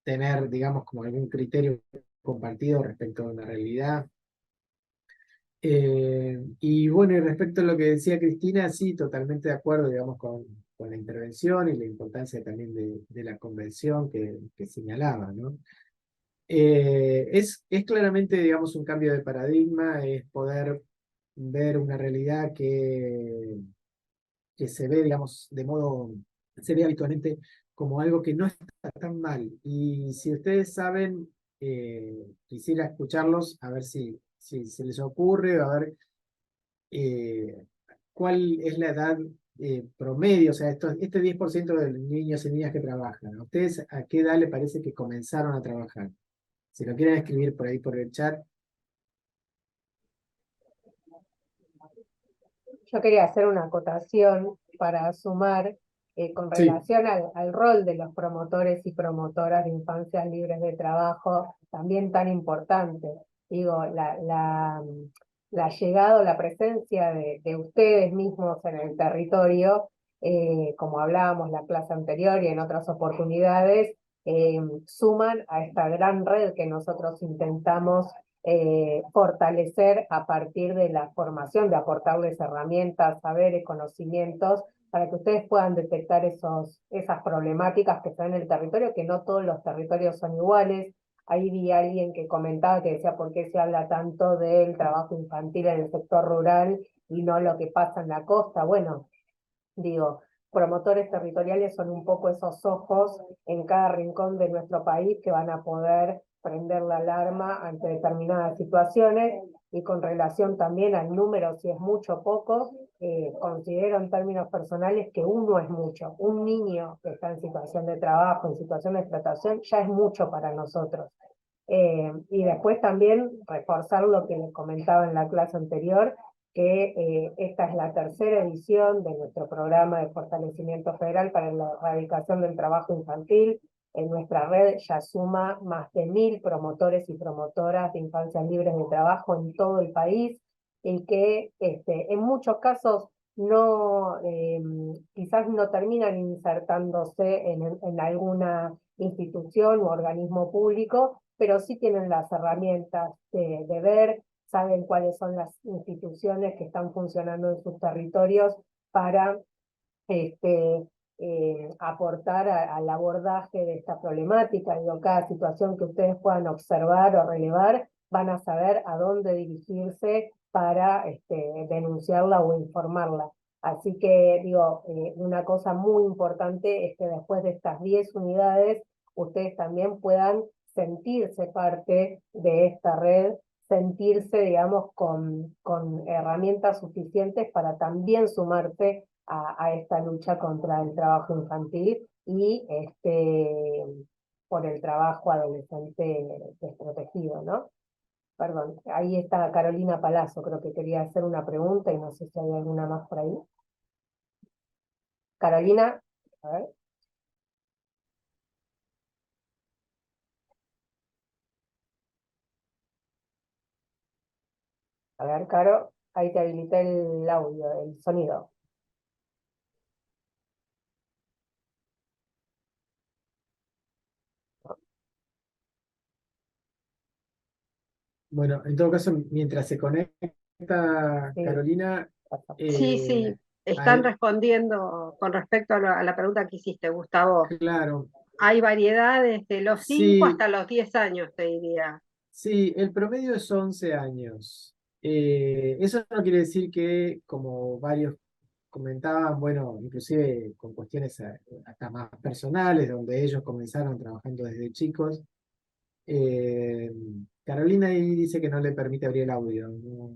tener, digamos, como algún criterio compartido respecto a una realidad. Y bueno, y respecto a lo que decía Cristina, sí, totalmente de acuerdo, digamos, con la intervención y la importancia también de la convención que señalaba, ¿no? Es claramente, digamos, un cambio de paradigma, es poder ver una realidad que se ve, digamos, se ve habitualmente como algo que no está tan mal. Y si ustedes saben, quisiera escucharlos, a ver si se les ocurre, a ver eh, cuál es la edad promedio, o sea, este 10% de niños y niñas que trabajan. ¿A ustedes a qué edad les parece que comenzaron a trabajar? Si lo quieren escribir por ahí por el chat. Yo quería hacer una acotación para sumar con Sí, relación al rol de los promotores y promotoras de infancias libres de trabajo, también tan importante. Digo, la llegada o la presencia de ustedes mismos en el territorio, como hablábamos la clase anterior y en otras oportunidades, suman a esta gran red que nosotros intentamos fortalecer a partir de la formación, de aportarles herramientas, saberes, conocimientos, para que ustedes puedan detectar esas problemáticas que están en el territorio, que no todos los territorios son iguales. Ahí vi a alguien que comentaba, que decía por qué se habla tanto del trabajo infantil en el sector rural y no lo que pasa en la costa. Bueno, digo, promotores territoriales son un poco esos ojos en cada rincón de nuestro país que van a poder prender la alarma ante determinadas situaciones, y con relación también al número, si es mucho o poco, considero en términos personales que uno es mucho. Un niño que está en situación de trabajo, en situación de explotación, ya es mucho para nosotros. Y después también reforzar lo que les comentaba en la clase anterior, que esta es la tercera edición de nuestro programa de fortalecimiento federal para la erradicación del trabajo infantil. En nuestra red ya suma más de 1000 promotores y promotoras de infancias libres de trabajo en todo el país, y que en muchos casos no, quizás no terminan insertándose en alguna institución u organismo público, pero sí tienen las herramientas de ver, saben cuáles son las instituciones que están funcionando en sus territorios para aportar al abordaje de esta problemática. Digo, cada situación que ustedes puedan observar o relevar, van a saber a dónde dirigirse para denunciarla o informarla. Así que, digo, una cosa muy importante es que después de estas 10 unidades, ustedes también puedan sentirse parte de esta red, sentirse, digamos, con herramientas suficientes para también sumarse a esta lucha contra el trabajo infantil y por el trabajo adolescente desprotegido, ¿no? Perdón, ahí está Carolina Palazzo, creo que quería hacer una pregunta y no sé si hay alguna más por ahí. Carolina, a ver, Caro, ahí te habilité el audio, el sonido. Bueno, en todo caso, mientras se conecta Sí, Carolina, Sí, sí, están hay, respondiendo con respecto a la pregunta que hiciste, Gustavo. claro, Hay variedades de los 5 sí, hasta los 10 años, te diría. sí, el promedio es 11 años. Eso no quiere decir que, como varios comentaban, bueno, inclusive con cuestiones hasta más personales, donde ellos comenzaron trabajando desde chicos. eh, Carolina ahí dice que no le permite abrir el audio, no,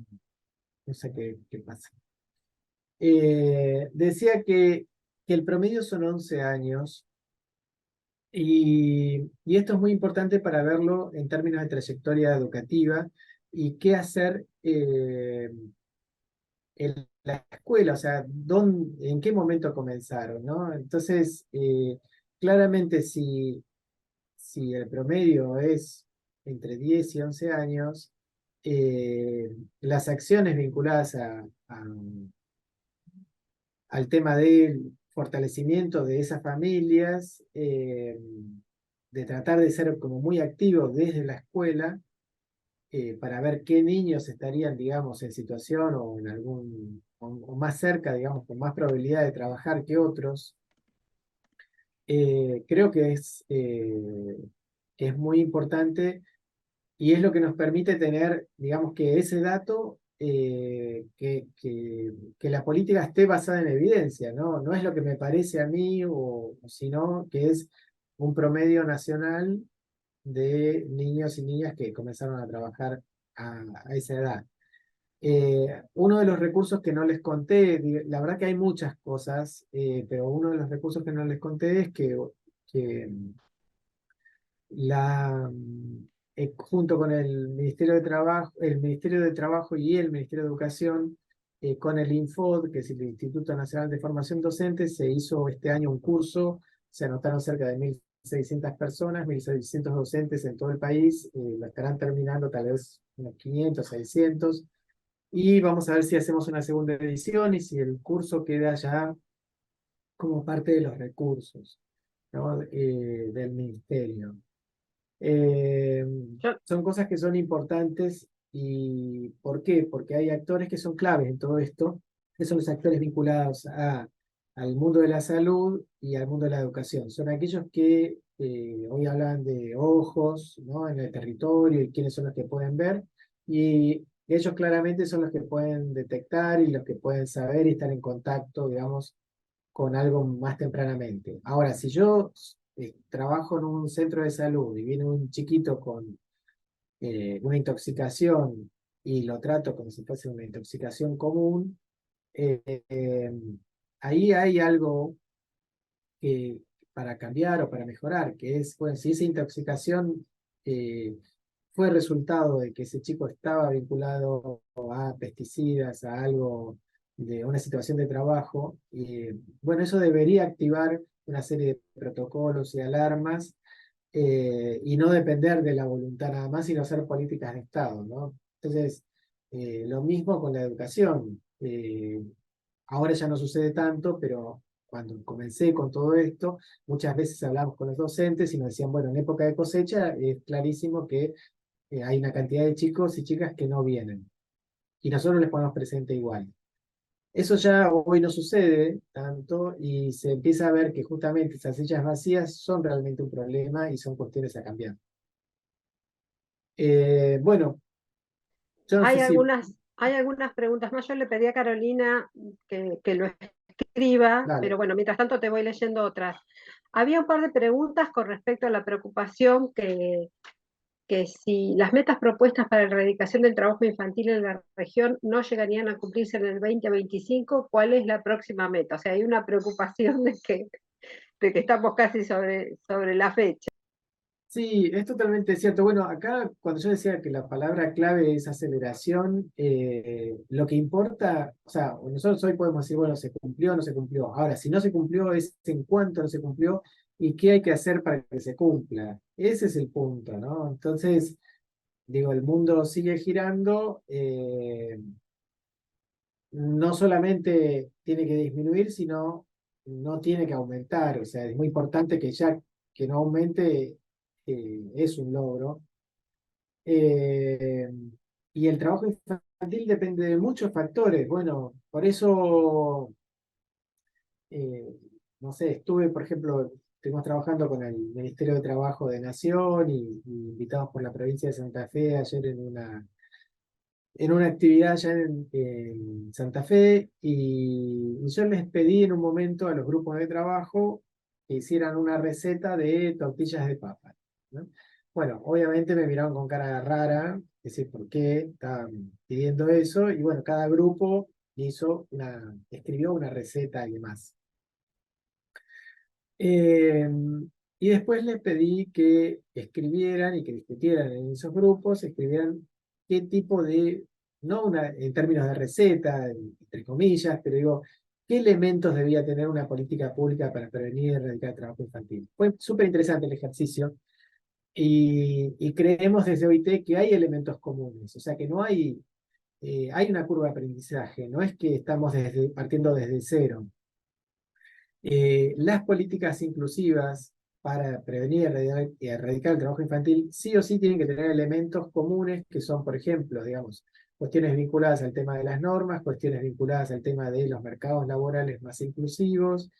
no sé qué pasa. Decía que el promedio son 11 años y esto es muy importante para verlo en términos de trayectoria educativa y qué hacer en la escuela, o sea, en qué momento comenzaron, ¿no? Entonces, claramente si el promedio es entre 10 y 11 años, las acciones vinculadas al tema del fortalecimiento de esas familias, de tratar de ser como muy activos desde la escuela, para ver qué niños estarían, digamos, en situación o en o más cerca, digamos, con más probabilidad de trabajar que otros. Creo que es muy importante y es lo que nos permite tener, digamos, que ese dato, que la política esté basada en evidencia, ¿no? No es lo que me parece a mí, sino que es un promedio nacional de niños y niñas que comenzaron a trabajar a esa edad. Uno de los recursos que no les conté, la verdad que hay muchas cosas, pero uno de los recursos que no les conté es que junto con el Ministerio de Trabajo y el Ministerio de Educación, con el INFOD, que es el Instituto Nacional de Formación Docente, se hizo este año un curso, se anotaron cerca de 1.600 personas, 1.600 docentes en todo el país, lo estarán terminando tal vez unos 500, 600, y vamos a ver si hacemos una segunda edición y si el curso queda ya como parte de los recursos, ¿no? Del ministerio. Eh, Yo, Son cosas que son importantes. ¿Y por qué? Porque hay actores que son claves en todo esto, que son los actores vinculados al mundo de la salud y al mundo de la educación. Son aquellos que hoy hablan de ojos, ¿no? En el territorio y quiénes son los que pueden ver. Y ellos claramente son los que pueden detectar y los que pueden saber y estar en contacto, digamos, con algo más tempranamente. Ahora, si yo trabajo en un centro de salud y viene un chiquito con una intoxicación y lo trato como si fuese una intoxicación común, eh, eh, ahí hay algo que, para cambiar o para mejorar, que es, bueno, si esa intoxicación eh, fue resultado de que ese chico estaba vinculado a pesticidas, a algo de una situación de trabajo, bueno, eso debería activar una serie de protocolos y alarmas, y no depender de la voluntad nada más, sino hacer políticas de Estado, ¿no? Entonces, lo mismo con la educación. ahora ya no sucede tanto, pero cuando comencé con todo esto, muchas veces hablamos con los docentes y nos decían, bueno, en época de cosecha es clarísimo que hay una cantidad de chicos y chicas que no vienen, y nosotros les ponemos presente igual. Eso ya hoy no sucede tanto y se empieza a ver que justamente esas sillas vacías son realmente un problema y son cuestiones a cambiar. Bueno, yo no sé si... Hay algunas preguntas más. Yo le pedí a Carolina que lo escriba, Dale. pero bueno, mientras tanto te voy leyendo otras. Había un par de preguntas con respecto a la preocupación que si las metas propuestas para la erradicación del trabajo infantil en la región no llegarían a cumplirse en el 2025, ¿cuál es la próxima meta? O sea, hay una preocupación de que estamos casi sobre la fecha. Sí, es totalmente cierto. Bueno, acá cuando yo decía que la palabra clave es aceleración, lo que importa, o sea, nosotros hoy podemos decir, bueno, se cumplió o no se cumplió. Ahora, si no se cumplió, es en cuánto no se cumplió y qué hay que hacer para que se cumpla. Ese es el punto, ¿no? Entonces, digo, el mundo sigue girando, no solamente tiene que disminuir, sino no tiene que aumentar. O sea, es muy importante que ya que no aumente es un logro. Eh, y el trabajo infantil depende de muchos factores. Bueno, por eso, eh, no sé, estuve, por ejemplo, estuvimos trabajando con el Ministerio de Trabajo de Nación y invitados por la provincia de Santa Fe ayer en una actividad allá en Santa Fe y yo les pedí en un momento a los grupos de trabajo que hicieran una receta de tortillas de papa, ¿no? Bueno, obviamente me miraron con cara rara, es decir, ¿por qué estaban pidiendo eso? Y bueno, cada grupo escribió una receta y demás. Eh, y después les pedí que escribieran y que discutieran en esos grupos, escribieran qué tipo de, no en términos de receta, entre comillas, pero digo, qué elementos debía tener una política pública para prevenir y erradicar el trabajo infantil. Fue súper interesante el ejercicio y creemos desde OIT que hay elementos comunes, o sea que no hay una curva de aprendizaje, no es que estamos partiendo desde cero. Las políticas inclusivas para prevenir y erradicar el trabajo infantil sí o sí tienen que tener elementos comunes que son, por ejemplo, digamos, cuestiones vinculadas al tema de las normas, cuestiones vinculadas al tema de los mercados laborales más inclusivos,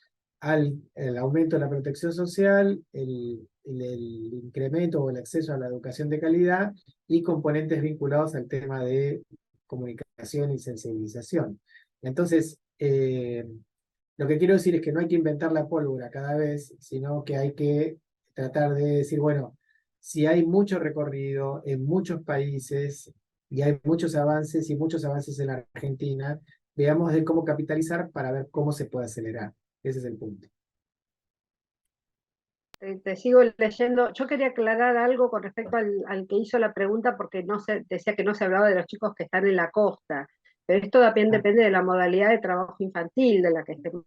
al el aumento de la protección social, el incremento o el acceso a la educación de calidad y componentes vinculados al tema de comunicación y sensibilización. Entonces, lo que quiero decir es que no hay que inventar la pólvora cada vez, sino que hay que tratar de decir, bueno, si hay mucho recorrido en muchos países y hay muchos avances y muchos avances en la Argentina, veamos de cómo capitalizar para ver cómo se puede acelerar. Ese es el punto. Te sigo leyendo. Yo quería aclarar algo con respecto al que hizo la pregunta, porque decía que no se hablaba de los chicos que están en la costa, pero esto también Ah, depende de la modalidad de trabajo infantil de la que estemos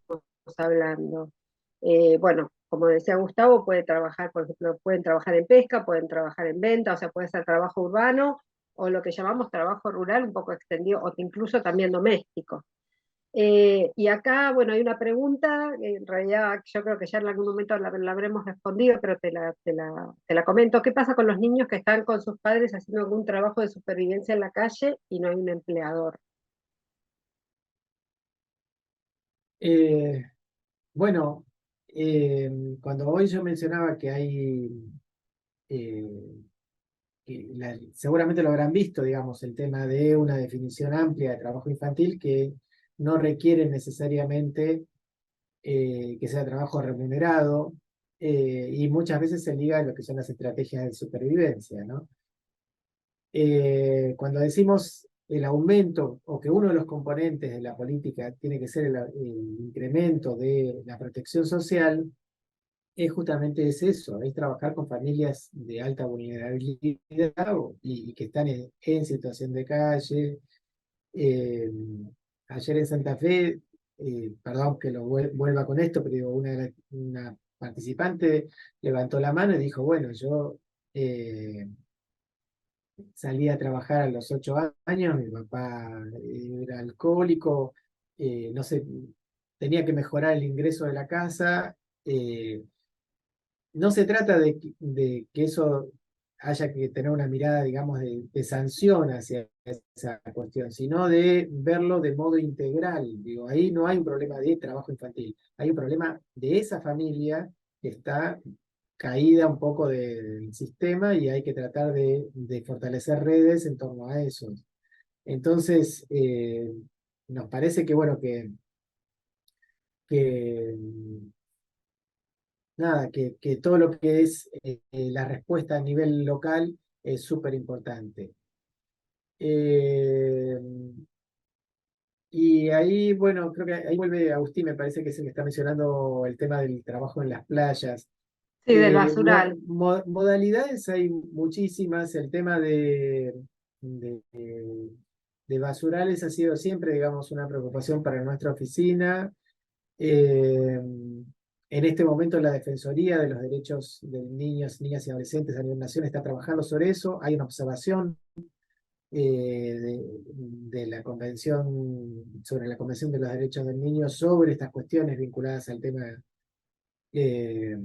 hablando. Bueno, como decía Gustavo, puede trabajar, por ejemplo, pueden trabajar en pesca, pueden trabajar en venta, o sea, puede ser trabajo urbano o lo que llamamos trabajo rural, un poco extendido, o incluso también doméstico. Y acá, bueno, hay una pregunta, en realidad yo creo que ya en algún momento la habremos respondido, pero te la comento. ¿Qué pasa con los niños que están con sus padres haciendo algún trabajo de supervivencia en la calle y no hay un empleador? eh, bueno, cuando hoy yo mencionaba que hay eh, seguramente lo habrán visto, digamos, el tema de una definición amplia de trabajo infantil que no requiere necesariamente que sea trabajo remunerado y muchas veces se liga a lo que son las estrategias de supervivencia, ¿no? Cuando decimos el aumento o que uno de los componentes de la política tiene que ser el incremento de la protección social, justamente es eso, es trabajar con familias de alta vulnerabilidad y que están en situación de calle. Eh, Ayer en Santa Fe, perdón que vuelva con esto, pero digo, una participante levantó la mano y dijo, bueno, yo salí a trabajar a los 8 años, mi papá era alcohólico, no sé, tenía que mejorar el ingreso de la casa. No se trata de que eso haya que tener una mirada, digamos, de sanción hacia esa cuestión, sino de verlo de modo integral. Digo, ahí no hay un problema de trabajo infantil, hay un problema de esa familia que está caída un poco del sistema y hay que tratar de fortalecer redes en torno a eso. Entonces, nos parece que, bueno, que nada, que todo lo que es la respuesta a nivel local es súper importante. Y ahí, bueno, creo que ahí vuelve Agustín, me parece que es el que está mencionando el tema del trabajo en las playas. Sí, del basural. Modalidades hay muchísimas, el tema de, de basurales ha sido siempre, digamos, una preocupación para nuestra oficina. Eh, en este momento la Defensoría de los Derechos de Niños, Niñas y Adolescentes a nivel nacional está trabajando sobre eso. Hay una observación de la Convención, sobre la Convención de los Derechos del Niño sobre estas cuestiones vinculadas al tema eh,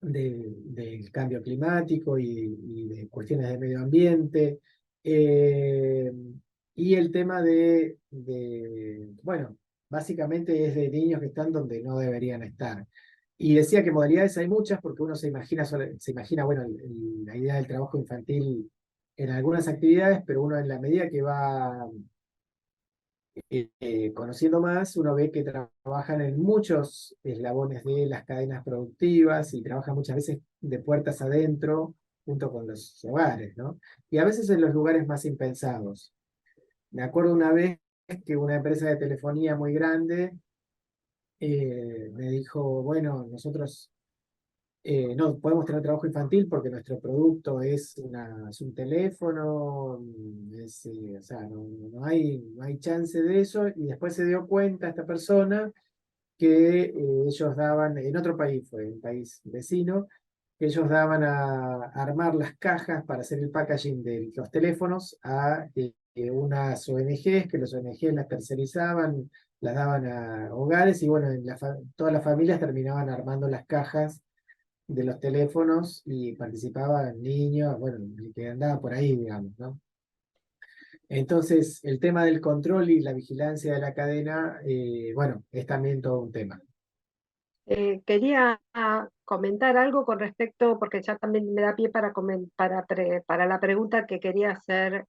del cambio climático y de cuestiones de medio ambiente. Eh, y el tema bueno, básicamente es de niños que están donde no deberían estar. Y decía que modalidades hay muchas porque uno se imagina, bueno, la idea del trabajo infantil en algunas actividades, pero uno en la medida que va conociendo más, uno ve que trabajan en muchos eslabones de las cadenas productivas y trabajan muchas veces de puertas adentro junto con los hogares, ¿no? Y a veces en los lugares más impensados. Me acuerdo una vez que una empresa de telefonía muy grande me dijo, bueno, nosotros no podemos tener trabajo infantil porque nuestro producto es un teléfono, o sea, no hay chance de eso. Y después se dio cuenta esta persona que ellos daban, en otro país, fue un país vecino, que ellos daban a armar las cajas para hacer el packaging de los teléfonos a unas ONGs, que los ONGs las tercerizaban, las daban a hogares y bueno, todas las familias terminaban armando las cajas de los teléfonos y participaban niños, bueno, el que andaba por ahí, digamos, ¿no? Entonces, el tema del control y la vigilancia de la cadena, bueno, es también todo un tema. Quería comentar algo con respecto, porque ya también me da pie para la pregunta que quería hacer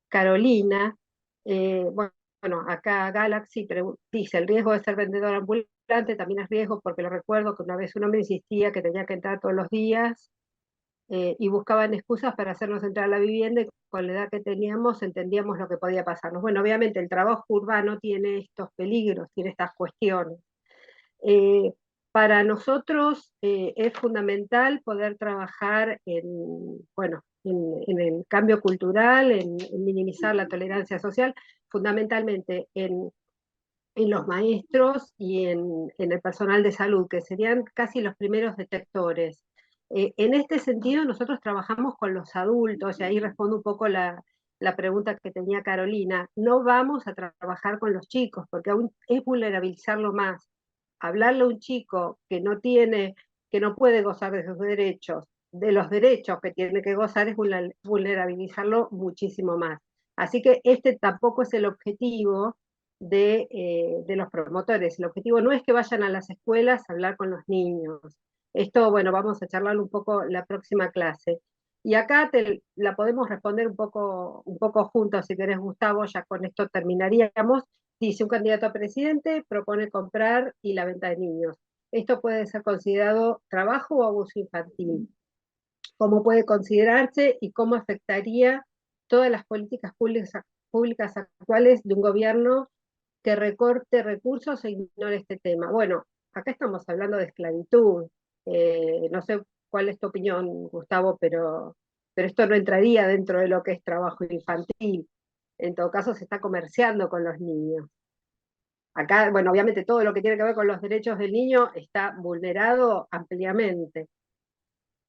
Carolina. Bueno, acá Galaxy dice, el riesgo de ser vendedor ambulante también es riesgo porque lo recuerdo que una vez un hombre insistía que tenía que entrar todos los días y buscaban excusas para hacernos entrar a la vivienda y con la edad que teníamos entendíamos lo que podía pasarnos. Bueno, obviamente el trabajo urbano tiene estos peligros, tiene estas cuestiones. Eh, para nosotros es fundamental poder trabajar bueno, en el cambio cultural, en minimizar la tolerancia social, fundamentalmente en los maestros y en el personal de salud, que serían casi los primeros detectores. En este sentido, nosotros trabajamos con los adultos, y ahí respondo un poco la pregunta que tenía Carolina. No vamos a trabajar con los chicos, porque aún es vulnerabilizarlo más. Hablarle a un chico que no tiene, que no puede gozar de sus derechos, de los derechos que tiene que gozar, es vulnerabilizarlo muchísimo más. Así que este tampoco es el objetivo de los promotores. El objetivo no es que vayan a las escuelas a hablar con los niños. Esto, bueno, vamos a charlarlo un poco la próxima clase. Y acá la podemos responder un poco juntos, si querés, Gustavo, ya con esto terminaríamos. Dice, un candidato a presidente propone comprar y la venta de niños. Esto puede ser considerado trabajo o abuso infantil. ¿Cómo puede considerarse y cómo afectaría todas las políticas públicas actuales de un gobierno que recorte recursos e ignore este tema? Bueno, acá estamos hablando de esclavitud. No sé cuál es tu opinión, Gustavo, pero esto no entraría dentro de lo que es trabajo infantil. En todo caso, se está comerciando con los niños. Acá, bueno, obviamente todo lo que tiene que ver con los derechos del niño está vulnerado ampliamente.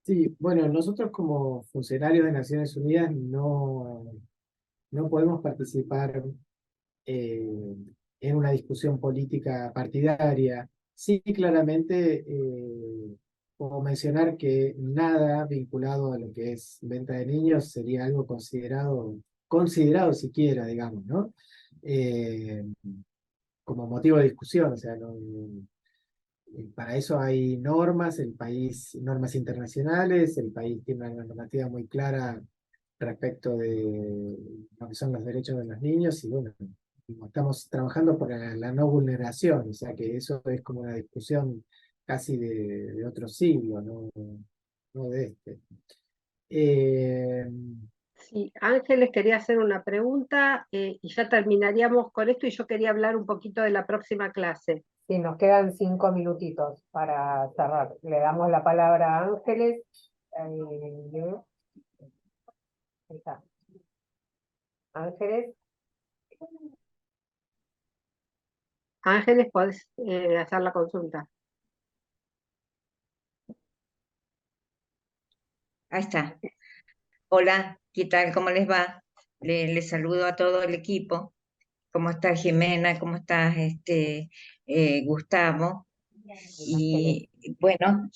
Sí, bueno, nosotros como funcionarios de Naciones Unidas no podemos participar en una discusión política partidaria. Sí, claramente puedo mencionar que nada vinculado a lo que es venta de niños sería algo considerado siquiera, digamos, ¿no? Eh, como motivo de discusión, o sea, para eso hay normas, normas internacionales, el país tiene una normativa muy clara respecto de lo que son los derechos de los niños, y bueno, estamos trabajando por la no vulneración, o sea que eso es como una discusión casi de otro siglo, no de este. Eh, Sí, Ángeles quería hacer una pregunta y ya terminaríamos con esto y yo quería hablar un poquito de la próxima clase. Sí, nos quedan 5 minutitos para cerrar. Le damos la palabra a Ángeles. Ahí está. Ángeles, Ángeles, podés hacer la consulta. Ahí está. Hola, ¿qué tal? ¿Cómo les va? Les saludo a todo el equipo. ¿Cómo está Jimena? ¿Cómo estás, Gustavo? Ángeles. Y bueno,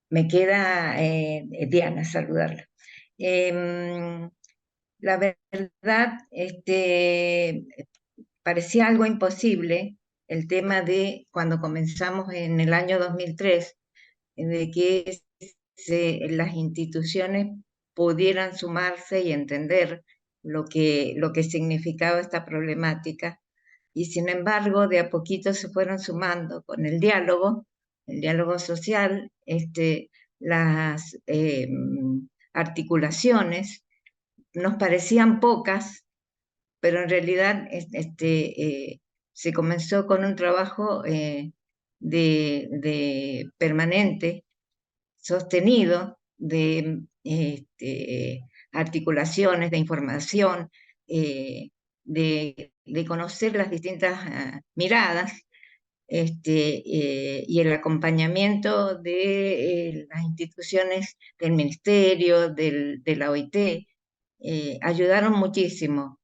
me queda Diana saludarla. Em, la verdad, parecía algo imposible el tema de cuando comenzamos en el año 2003, de que las instituciones pudieran sumarse y entender lo que significaba esta problemática. Y sin embargo, de a poquito se fueron sumando con el diálogo social, las articulaciones nos parecían pocas, pero en realidad se comenzó con un trabajo de permanente, sostenido, de articulaciones, de información, de conocer las distintas miradas, y el acompañamiento de las instituciones del Ministerio, de la OIT, ayudaron muchísimo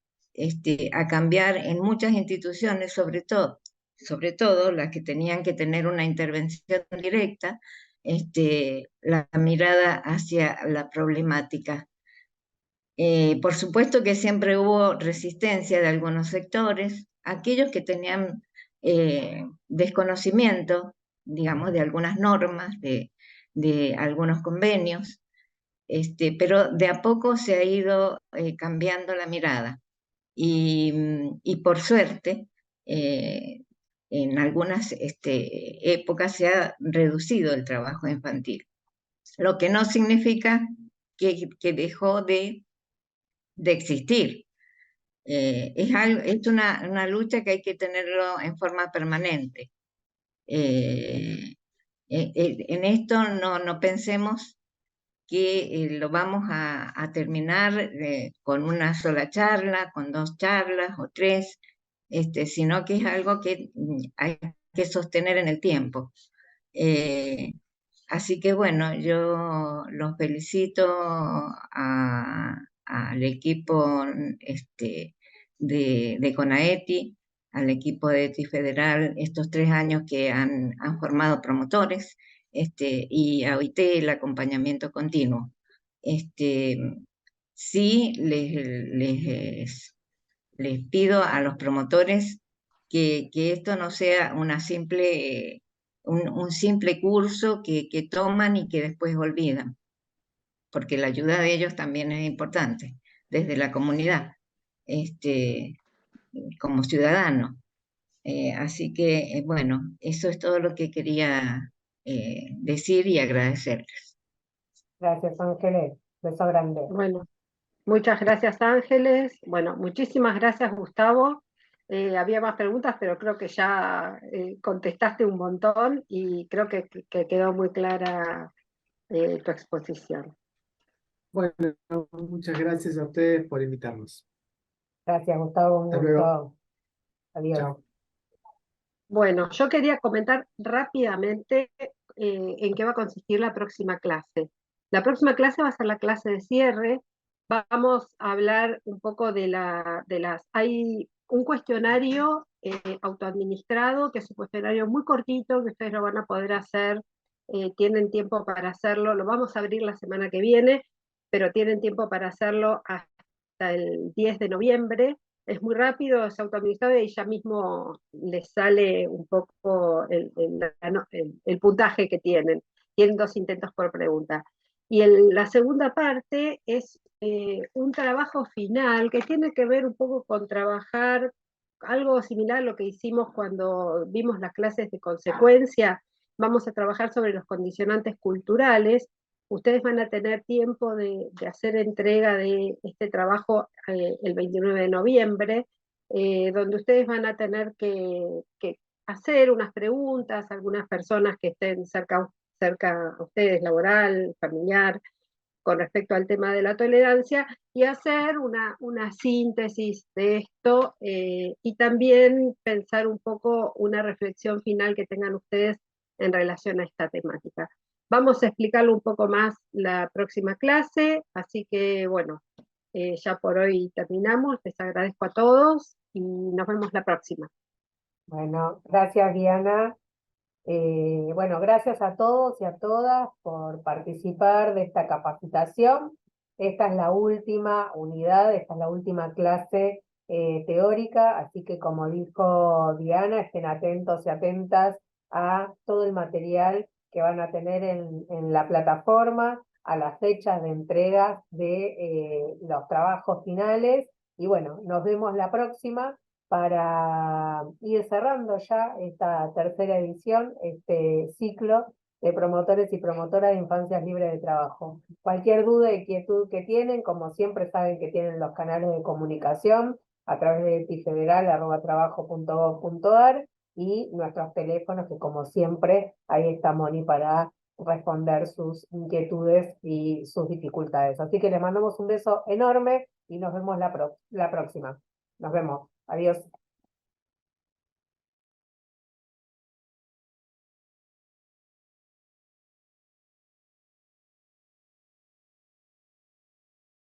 a cambiar en muchas instituciones, sobre todo las que tenían que tener una intervención directa, la mirada hacia la problemática. Por supuesto que siempre hubo resistencia de algunos sectores, aquellos que tenían desconocimiento, digamos, de algunas normas, de algunos convenios, pero de a poco se ha ido cambiando la mirada. Y por suerte, en algunas épocas se ha reducido el trabajo infantil, lo que no significa que dejó de existir. Es una lucha que hay que tenerlo en forma permanente. En esto no pensemos que lo vamos a terminar con una sola charla, con 2 charlas o 3, sino que es algo que hay que sostener en el tiempo. Así que bueno, yo los felicito al equipo de CONAETI, al equipo de ETI Federal, estos 3 años que han formado promotores, y a OIT el acompañamiento continuo. Sí, les pido a los promotores que esto no sea un simple curso que toman y que después olvidan, porque la ayuda de ellos también es importante, desde la comunidad, como ciudadano. Así que, bueno, eso es todo lo que quería decir y agradecerles. Gracias, Ángeles. Beso grande. Bueno, muchas gracias, Ángeles. Bueno, muchísimas gracias, Gustavo. Había más preguntas, pero creo que ya contestaste un montón y creo que quedó muy clara tu exposición. bueno, muchas gracias a ustedes por invitarnos. Gracias, Gustavo. Un Hasta luego. gusto. Adiós. Chao. Bueno, yo quería comentar rápidamente en qué va a consistir la próxima clase. La próxima clase va a ser la clase de cierre. Vamos a hablar un poco de las... Hay un cuestionario autoadministrado, que es un cuestionario muy cortito, que ustedes lo van a poder hacer, tienen tiempo para hacerlo, lo vamos a abrir la semana que viene, pero tienen tiempo para hacerlo hasta el 10 de noviembre, es muy rápido, es autoadministrado y ya mismo les sale un poco el puntaje que tienen. Tienen 2 intentos por pregunta. Y la segunda parte es un trabajo final que tiene que ver un poco con trabajar algo similar a lo que hicimos cuando vimos las clases de consecuencia. Vamos a trabajar sobre los condicionantes culturales. Ustedes van a tener tiempo de hacer entrega de este trabajo el 29 de noviembre, donde ustedes van a tener que hacer unas preguntas a algunas personas que estén cerca a ustedes, laboral, familiar, con respecto al tema de la tolerancia, y hacer una síntesis de esto y también pensar un poco una reflexión final que tengan ustedes en relación a esta temática. Vamos a explicarlo un poco más la próxima clase, así que bueno, ya por hoy terminamos, les agradezco a todos y nos vemos la próxima. Bueno, gracias Diana. Bueno, gracias a todos y a todas por participar de esta capacitación. Esta es la última unidad, esta es la última clase teórica, así que como dijo Diana, estén atentos y atentas a todo el material que van a tener en la plataforma, a las fechas de entrega de los trabajos finales. Y bueno, nos vemos la próxima para ir cerrando ya esta tercera edición, este ciclo de promotores y promotoras de infancias libres de trabajo. Cualquier duda y inquietud que tienen, como siempre saben que tienen los canales de comunicación a través de epifederal@trabajo.gov.ar y nuestros teléfonos, que como siempre, ahí está Moni para responder sus inquietudes y sus dificultades. Así que les mandamos un beso enorme y nos vemos la próxima. Nos vemos. Adiós.